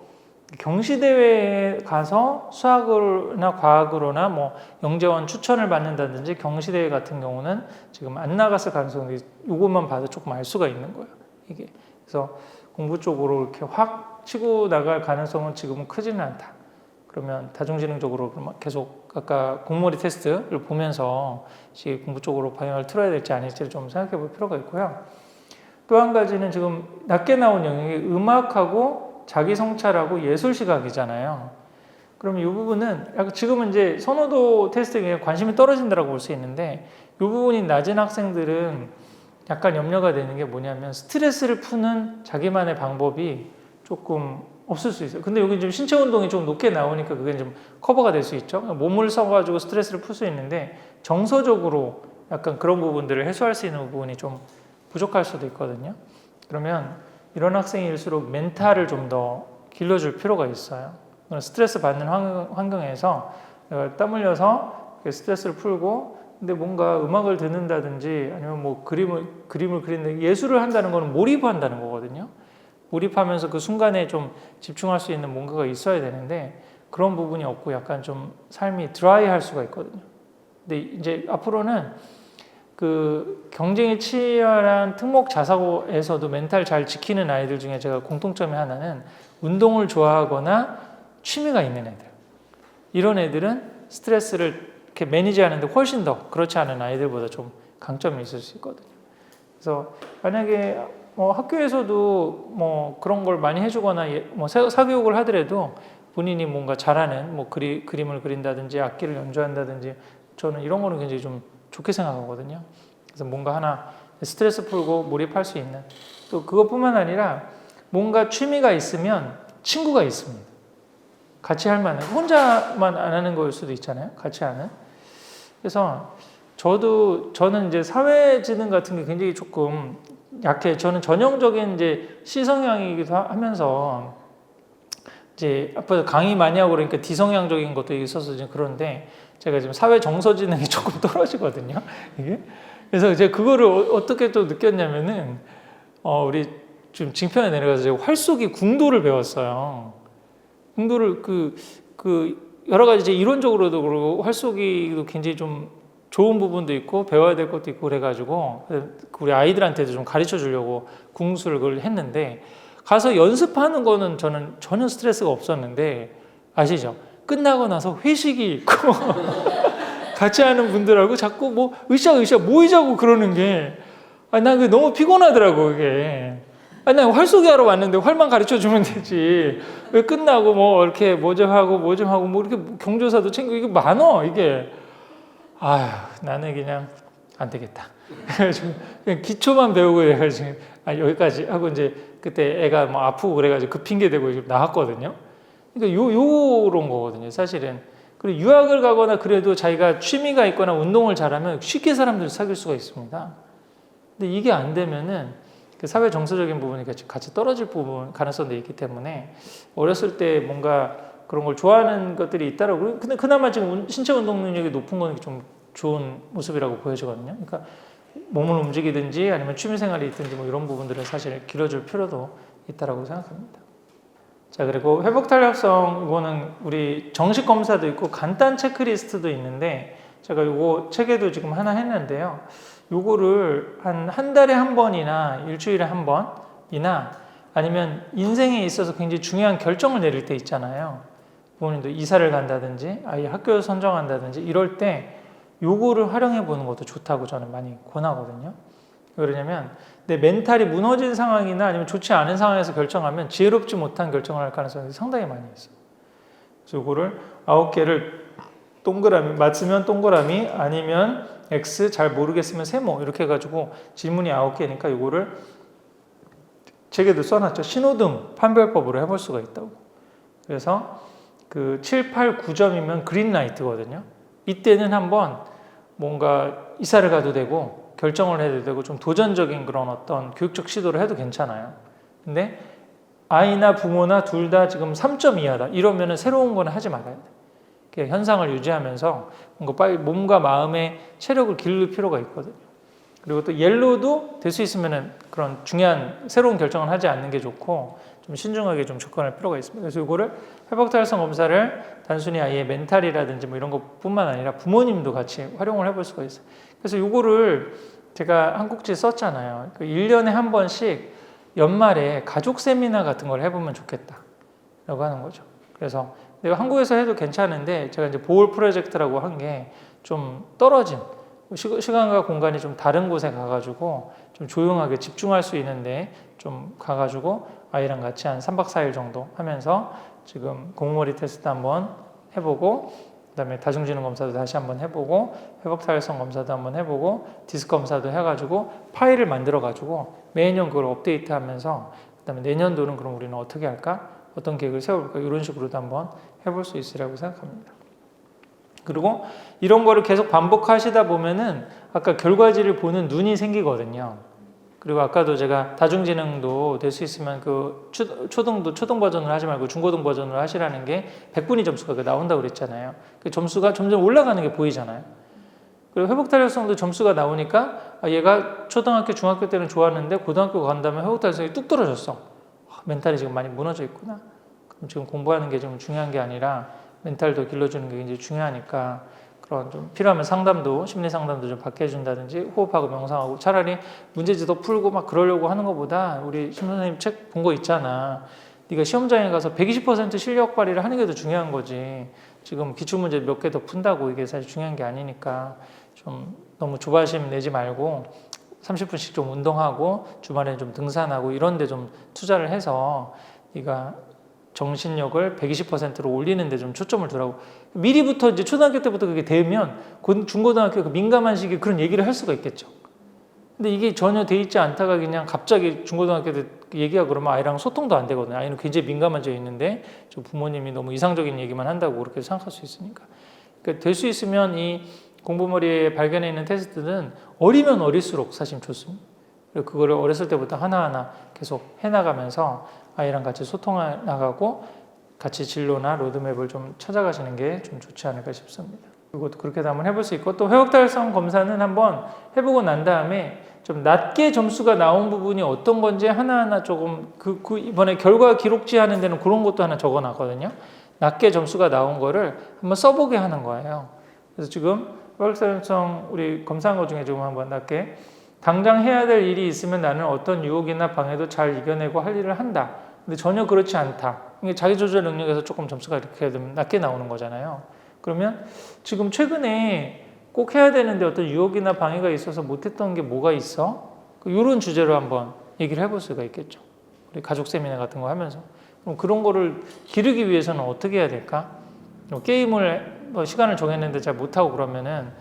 경시대회에 가서 수학이나 과학으로나 뭐 영재원 추천을 받는다든지 경시대회 같은 경우는 지금 안 나갔을 가능성이 이것만 봐도 조금 알 수가 있는 거예요. 이게 그래서 공부 쪽으로 이렇게 확 치고 나갈 가능성은 지금은 크지는 않다. 그러면 다중지능적으로 계속 아까 공모리 테스트를 보면서 공부 쪽으로 방향을 틀어야 될지 아닐지를 좀 생각해 볼 필요가 있고요. 또 한 가지는 지금 낮게 나온 영역이 음악하고 자기 성찰하고 예술 시각이잖아요. 그럼 이 부분은 지금은 이제 선호도 테스트에 관심이 떨어진다고 볼 수 있는데 이 부분이 낮은 학생들은 약간 염려가 되는 게 뭐냐면 스트레스를 푸는 자기만의 방법이 조금 없을 수 있어요. 근데 여기 좀 신체 운동이 좀 높게 나오니까 그게 좀 커버가 될 수 있죠. 몸을 써가지고 스트레스를 풀 수 있는데 정서적으로 약간 그런 부분들을 해소할 수 있는 부분이 좀 부족할 수도 있거든요. 그러면 이런 학생일수록 멘탈을 좀 더 길러줄 필요가 있어요. 스트레스 받는 환경에서 내가 땀 흘려서 스트레스를 풀고 근데 뭔가 음악을 듣는다든지 아니면 뭐 그림을 그린다 예술을 한다는 거는 몰입한다는 거거든요. 몰입하면서 그 순간에 좀 집중할 수 있는 뭔가가 있어야 되는데 그런 부분이 없고 약간 좀 삶이 드라이할 수가 있거든요. 근데 이제 앞으로는 그 경쟁이 치열한 특목 자사고에서도 멘탈 잘 지키는 아이들 중에 제가 공통점이 하나는 운동을 좋아하거나 취미가 있는 애들. 이런 애들은 스트레스를 이렇게 매니지하는데 훨씬 더 그렇지 않은 아이들보다 좀 강점이 있을 수 있거든요. 그래서 만약에 뭐 학교에서도 뭐 그런 걸 많이 해주거나 뭐 사교육을 하더라도 본인이 뭔가 잘하는 뭐 그림을 그린다든지 악기를 연주한다든지 저는 이런 거는 굉장히 좀 좋게 생각하거든요. 그래서 뭔가 하나 스트레스 풀고 몰입할 수 있는 또 그것뿐만 아니라 뭔가 취미가 있으면 친구가 있습니다. 같이 할 만한 혼자만 안 하는 거일 수도 있잖아요. 같이 하는. 그래서 저는 이제 사회지능 같은 게 굉장히 조금 약해. 저는 전형적인 이제 C성향이기도 하면서 이제 앞으로 강의 많이 하고 그러니까 D성향적인 것도 있어서 지금 그런데 제가 지금 사회 정서지능이 조금 떨어지거든요. 이게. 그래서 이제 그거를 어떻게 또 느꼈냐면은 우리 좀 징편에 내려가서 제가 활쏘기 궁도를 배웠어요. 궁도를 그 여러 가지 이제 이론적으로도 그러고 활쏘기도 굉장히 좀 좋은 부분도 있고 배워야 될 것도 있고 그래가지고 우리 아이들한테도 좀 가르쳐 주려고 궁수를 그걸 했는데 가서 연습하는 거는 저는 전혀 스트레스가 없었는데 아시죠? 끝나고 나서 회식이 있고 같이 하는 분들하고 자꾸 뭐 으쌰으쌰 모이자고 그러는 게 난 그게 너무 피곤하더라고 그게. 난 활쏘기 하러 왔는데 활만 가르쳐 주면 되지. 왜 끝나고 뭐 이렇게 뭐 좀 하고 뭐 이렇게 경조사도 챙기고 이게 많어 이게. 아휴 나는 그냥 안 되겠다. 그래가지고 그냥 기초만 배우고 해가지고 여기까지 하고 이제 그때 애가 뭐 아프고 그래가지고 그 핑계 대고 나왔거든요. 그러니까 요런 거거든요 사실은. 그리고 유학을 가거나 그래도 자기가 취미가 있거나 운동을 잘하면 쉽게 사람들 사귈 수가 있습니다. 근데 이게 안 되면은 그 사회 정서적인 부분이 같이 떨어질 부분 가능성도 있기 때문에 어렸을 때 뭔가 그런 걸 좋아하는 것들이 있다라고. 근데 그나마 지금 신체 운동 능력이 높은 건 좀 좋은 모습이라고 보여지거든요. 그러니까 몸을 움직이든지 아니면 취미 생활이 있든지 뭐 이런 부분들을 사실 길러줄 필요도 있다라고 생각합니다. 자, 그리고 회복 탄력성 이거는 우리 정식 검사도 있고 간단 체크리스트도 있는데 제가 이거 책에도 지금 하나 했는데요. 요거를 한 달에 한 번이나 일주일에 한 번이나 아니면 인생에 있어서 굉장히 중요한 결정을 내릴 때 있잖아요. 부모님도 이사를 간다든지 아이 학교를 선정한다든지 이럴 때 요거를 활용해 보는 것도 좋다고 저는 많이 권하거든요. 왜 그러냐면 내 멘탈이 무너진 상황이나 아니면 좋지 않은 상황에서 결정하면 지혜롭지 못한 결정을 할 가능성이 상당히 많이 있어요. 그래서 요거를 9개를 동그라미 맞으면 동그라미 아니면 X 잘 모르겠으면 세모 이렇게 해가지고 질문이 9개니까 요거를 책에도 써놨죠. 신호등 판별법으로 해볼 수가 있다고. 그래서 그 7, 8, 9점이면 그린라이트거든요. 이때는 한번 뭔가 이사를 가도 되고 결정을 해도 되고 좀 도전적인 그런 어떤 교육적 시도를 해도 괜찮아요. 근데 아이나 부모나 둘 다 지금 3점 이하다. 이러면은 새로운 거는 하지 말아야 돼. 현상을 유지하면서 뭔가 빨리 몸과 마음의 체력을 기를 필요가 있거든요. 그리고 또 옐로우도 될 수 있으면은 그런 중요한 새로운 결정을 하지 않는 게 좋고 좀 신중하게 좀 접근할 필요가 있습니다. 그래서 이거를 회복 탄력성 검사를 단순히 아이의 멘탈이라든지 뭐 이런 것뿐만 아니라 부모님도 같이 활용을 해볼 수가 있어요. 그래서 이거를 제가 한 꼭지 썼잖아요. 1년에 한 번씩 연말에 가족 세미나 같은 걸 해보면 좋겠다라고 하는 거죠. 그래서 내가 한국에서 해도 괜찮은데 제가 이제 보홀 프로젝트라고 한 게 좀 떨어진 시간과 공간이 좀 다른 곳에 가가지고 좀 조용하게 집중할 수 있는데 좀 가가지고 아이랑 같이 한 3박 4일 정도 하면서 지금 공머리 테스트 한번 해보고 그다음에 다중지능 검사도 다시 한번 해보고 회복 탄력성 검사도 한번 해보고 디스크 검사도 해가지고 파일을 만들어가지고 매년 그걸 업데이트하면서 그다음에 내년도는 그럼 우리는 어떻게 할까? 어떤 계획을 세울까? 이런 식으로도 한번 해볼 수 있으리라고 생각합니다. 그리고 이런 거를 계속 반복하시다 보면은 아까 결과지를 보는 눈이 생기거든요. 그리고 아까도 제가 다중지능도 될 수 있으면 그 초등도 초등 버전을 하지 말고 중고등 버전을 하시라는 게 100분위 점수가 나온다고 그랬잖아요. 그 점수가 점점 올라가는 게 보이잖아요. 그리고 회복 탄력성도 점수가 나오니까 얘가 초등학교, 중학교 때는 좋았는데 고등학교 간 다음에 회복 탄력성이 뚝 떨어졌어. 멘탈이 지금 많이 무너져 있구나. 그럼 지금 공부하는 게 좀 중요한 게 아니라 멘탈도 길러주는 게 굉장히 중요하니까 그런 좀 필요하면 상담도 심리 상담도 좀 받게 해준다든지 호흡하고 명상하고 차라리 문제지도 풀고 막 그러려고 하는 것보다 우리 심 선생님 책 본 거 있잖아. 네가 시험장에 가서 120% 실력 발휘를 하는 게 더 중요한 거지. 지금 기출문제 몇 개 더 푼다고 이게 사실 중요한 게 아니니까 좀 너무 조바심 내지 말고 30분씩 좀 운동하고 주말에 좀 등산하고 이런 데 좀 투자를 해서 네가 정신력을 120%로 올리는 데 좀 초점을 두라고. 미리부터 이제 초등학교 때부터 그게 되면 중고등학교 그 민감한 시기에 그런 얘기를 할 수가 있겠죠. 근데 이게 전혀 돼 있지 않다가 그냥 갑자기 중고등학교 때 얘기하고 그러면 아이랑 소통도 안 되거든요. 아이는 굉장히 민감해져 있는데 저 부모님이 너무 이상적인 얘기만 한다고 그렇게 생각할 수 있으니까. 그러니까 될 수 있으면 이 공부머리에 발견해 있는 테스트는 어리면 어릴수록 사실 좋습니다. 그리고 그거를 어렸을 때부터 하나하나 계속 해나가면서 아이랑 같이 소통해 나가고 같이 진로나 로드맵을 좀 찾아가시는 게 좀 좋지 않을까 싶습니다. 그것도 그렇게도 한번 해볼 수 있고 또 회복 탄력성 검사는 한번 해보고 난 다음에 좀 낮게 점수가 나온 부분이 어떤 건지 하나하나 조금 이번에 결과 기록지 하는 데는 그런 것도 하나 적어놨거든요. 낮게 점수가 나온 거를 한번 써보게 하는 거예요. 그래서 지금 회복 탄력성 우리 검사한 것 중에 지금 한번 낮게 당장 해야 될 일이 있으면 나는 어떤 유혹이나 방해도 잘 이겨내고 할 일을 한다. 근데 전혀 그렇지 않다. 이게 자기조절 능력에서 조금 점수가 이렇게 낮게 나오는 거잖아요. 그러면 지금 최근에 꼭 해야 되는데 어떤 유혹이나 방해가 있어서 못했던 게 뭐가 있어? 이런 주제로 한번 얘기를 해볼 수가 있겠죠. 우리 가족 세미나 같은 거 하면서. 그럼 그런 거를 기르기 위해서는 어떻게 해야 될까? 게임을 시간을 정했는데 잘 못하고 그러면은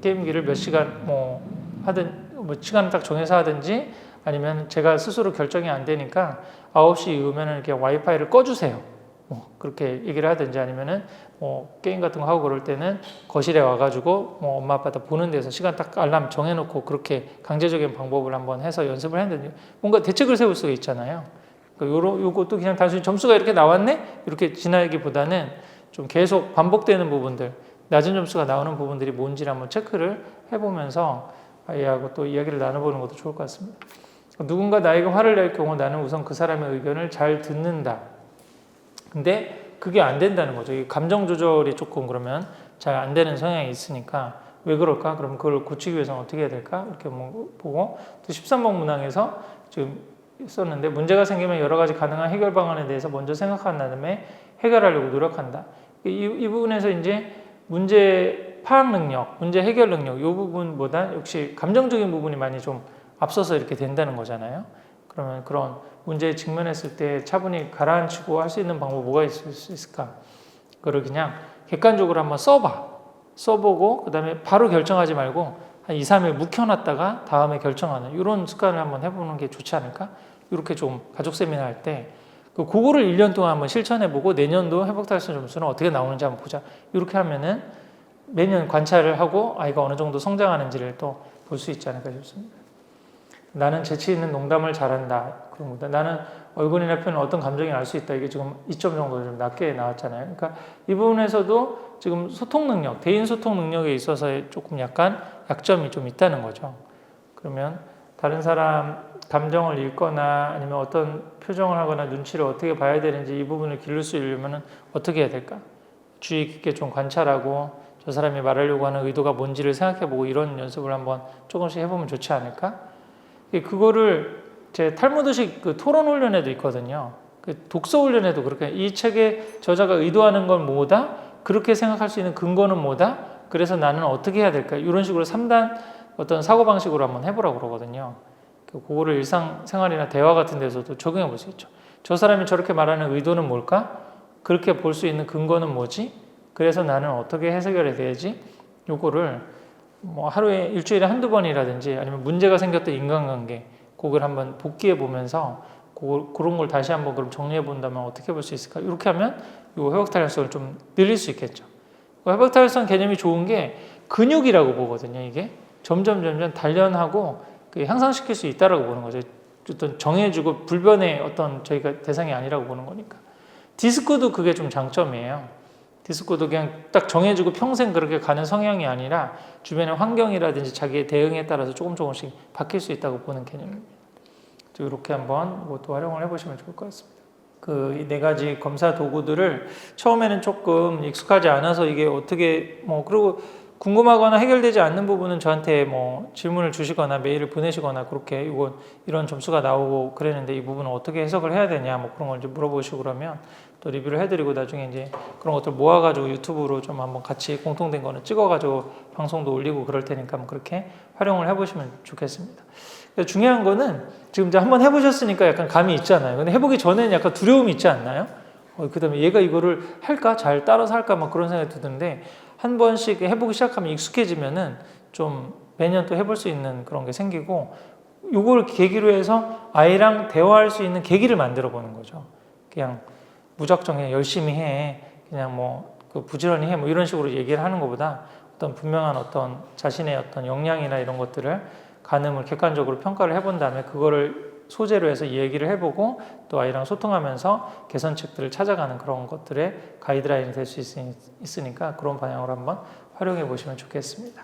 게임기를 몇 시간 하든 시간을 딱 정해서 하든지 아니면 제가 스스로 결정이 안 되니까 9시 이후면은 이렇게 와이파이를 꺼주세요. 그렇게 얘기를 하든지 아니면은 게임 같은 거 하고 그럴 때는 거실에 와가지고 엄마 아빠 다 보는 데서 시간 딱 알람 정해놓고 그렇게 강제적인 방법을 한번 해서 연습을 했는데 뭔가 대책을 세울 수가 있잖아요. 요것도 그냥 단순히 점수가 이렇게 나왔네? 이렇게 지나기보다는 좀 계속 반복되는 부분들, 낮은 점수가 나오는 부분들이 뭔지를 한번 체크를 해보면서 아이하고 또 이야기를 나눠보는 것도 좋을 것 같습니다. 누군가 나에게 화를 낼 경우 나는 우선 그 사람의 의견을 잘 듣는다. 근데 그게 안 된다는 거죠. 이 감정 조절이 조금 그러면 잘 안 되는 성향이 있으니까 왜 그럴까? 그럼 그걸 고치기 위해서는 어떻게 해야 될까? 이렇게 보고 또 13번 문항에서 지금 썼는데 문제가 생기면 여러 가지 가능한 해결 방안에 대해서 먼저 생각한 다음에 해결하려고 노력한다. 이 부분에서 이제 문제 파악 능력, 문제 해결 능력 이 부분보다 역시 감정적인 부분이 많이 좀 앞서서 이렇게 된다는 거잖아요. 그러면 그런 문제에 직면했을 때 차분히 가라앉히고 할 수 있는 방법 뭐가 있을 수 있을까? 그걸 그냥 객관적으로 한번 써보고 그 다음에 바로 결정하지 말고 한 2, 3일 묵혀놨다가 다음에 결정하는 이런 습관을 한번 해보는 게 좋지 않을까? 이렇게 좀 가족 세미나 할 때 그거를 1년 동안 한번 실천해보고 내년도 회복달성 점수는 어떻게 나오는지 한번 보자. 이렇게 하면은 매년 관찰을 하고 아이가 어느 정도 성장하는지를 또 볼 수 있지 않을까 싶습니다. 나는 재치 있는 농담을 잘한다. 그런 거다. 나는 얼굴이나 표현 어떤 감정이 알 수 있다. 이게 지금 2점 정도 좀 낮게 나왔잖아요. 그러니까 이 부분에서도 지금 소통 능력, 대인 소통 능력에 있어서 조금 약간 약점이 좀 있다는 거죠. 그러면 다른 사람 감정을 읽거나 아니면 어떤 표정을 하거나 눈치를 어떻게 봐야 되는지 이 부분을 기를 수 있려면 어떻게 해야 될까? 주의 깊게 좀 관찰하고 저 사람이 말하려고 하는 의도가 뭔지를 생각해보고 이런 연습을 한번 조금씩 해보면 좋지 않을까? 그거를 제 탈무드식 그 토론 훈련에도 있거든요. 그 독서 훈련에도 그렇게 이 책의 저자가 의도하는 건 뭐다? 그렇게 생각할 수 있는 근거는 뭐다? 그래서 나는 어떻게 해야 될까? 이런 식으로 3단 어떤 사고방식으로 한번 해보라고 그러거든요. 그거를 일상생활이나 대화 같은 데서도 적용해 볼 수 있죠. 저 사람이 저렇게 말하는 의도는 뭘까? 그렇게 볼 수 있는 근거는 뭐지? 그래서 나는 어떻게 해결해야 되지? 요거를 뭐 하루에 일주일에 한두 번이라든지 아니면 문제가 생겼던 인간관계 그걸 한번 복기해 보면서 그런 걸 다시 한번 그럼 정리해 본다면 어떻게 볼 수 있을까? 이렇게 하면 이 회복 탄력성을 좀 늘릴 수 있겠죠. 회복 탄력성 개념이 좋은 게 근육이라고 보거든요. 이게 점점 단련하고 향상시킬 수 있다라고 보는 거죠. 어떤 정해주고 불변의 어떤 저희가 대상이 아니라고 보는 거니까. 디스크도 그게 좀 장점이에요. 디스코도 그냥 딱 정해주고 평생 그렇게 가는 성향이 아니라 주변의 환경이라든지 자기의 대응에 따라서 조금씩 바뀔 수 있다고 보는 개념입니다. 이렇게 한번 이것도 활용을 해보시면 좋을 것 같습니다. 그 네 가지 검사 도구들을 처음에는 조금 익숙하지 않아서 이게 어떻게 그리고 궁금하거나 해결되지 않는 부분은 저한테 질문을 주시거나 메일을 보내시거나 그렇게 이런 점수가 나오고 그랬는데 이 부분은 어떻게 해석을 해야 되냐 그런 걸 이제 물어보시고 그러면 또 리뷰를 해드리고 나중에 이제 그런 것들 모아가지고 유튜브로 좀 한번 같이 공통된 거는 찍어가지고 방송도 올리고 그럴 테니까 그렇게 활용을 해보시면 좋겠습니다. 중요한 거는 지금 이제 한번 해보셨으니까 약간 감이 있잖아요. 근데 해보기 전에는 약간 두려움이 있지 않나요? 그 다음에 얘가 이거를 할까? 잘 따라서 할까? 그런 생각이 드는데 한 번씩 해보기 시작하면 익숙해지면은 좀 매년 또 해볼 수 있는 그런 게 생기고 요걸 계기로 해서 아이랑 대화할 수 있는 계기를 만들어 보는 거죠. 그냥 무작정 해, 열심히 해, 그냥 부지런히 해, 이런 식으로 얘기를 하는 것보다 어떤 분명한 어떤 자신의 어떤 역량이나 이런 것들을 가늠을 객관적으로 평가를 해본 다음에 그거를 소재로 해서 얘기를 해보고 또 아이랑 소통하면서 개선책들을 찾아가는 그런 것들의 가이드라인이 될 수 있으니까 그런 방향으로 한번 활용해 보시면 좋겠습니다.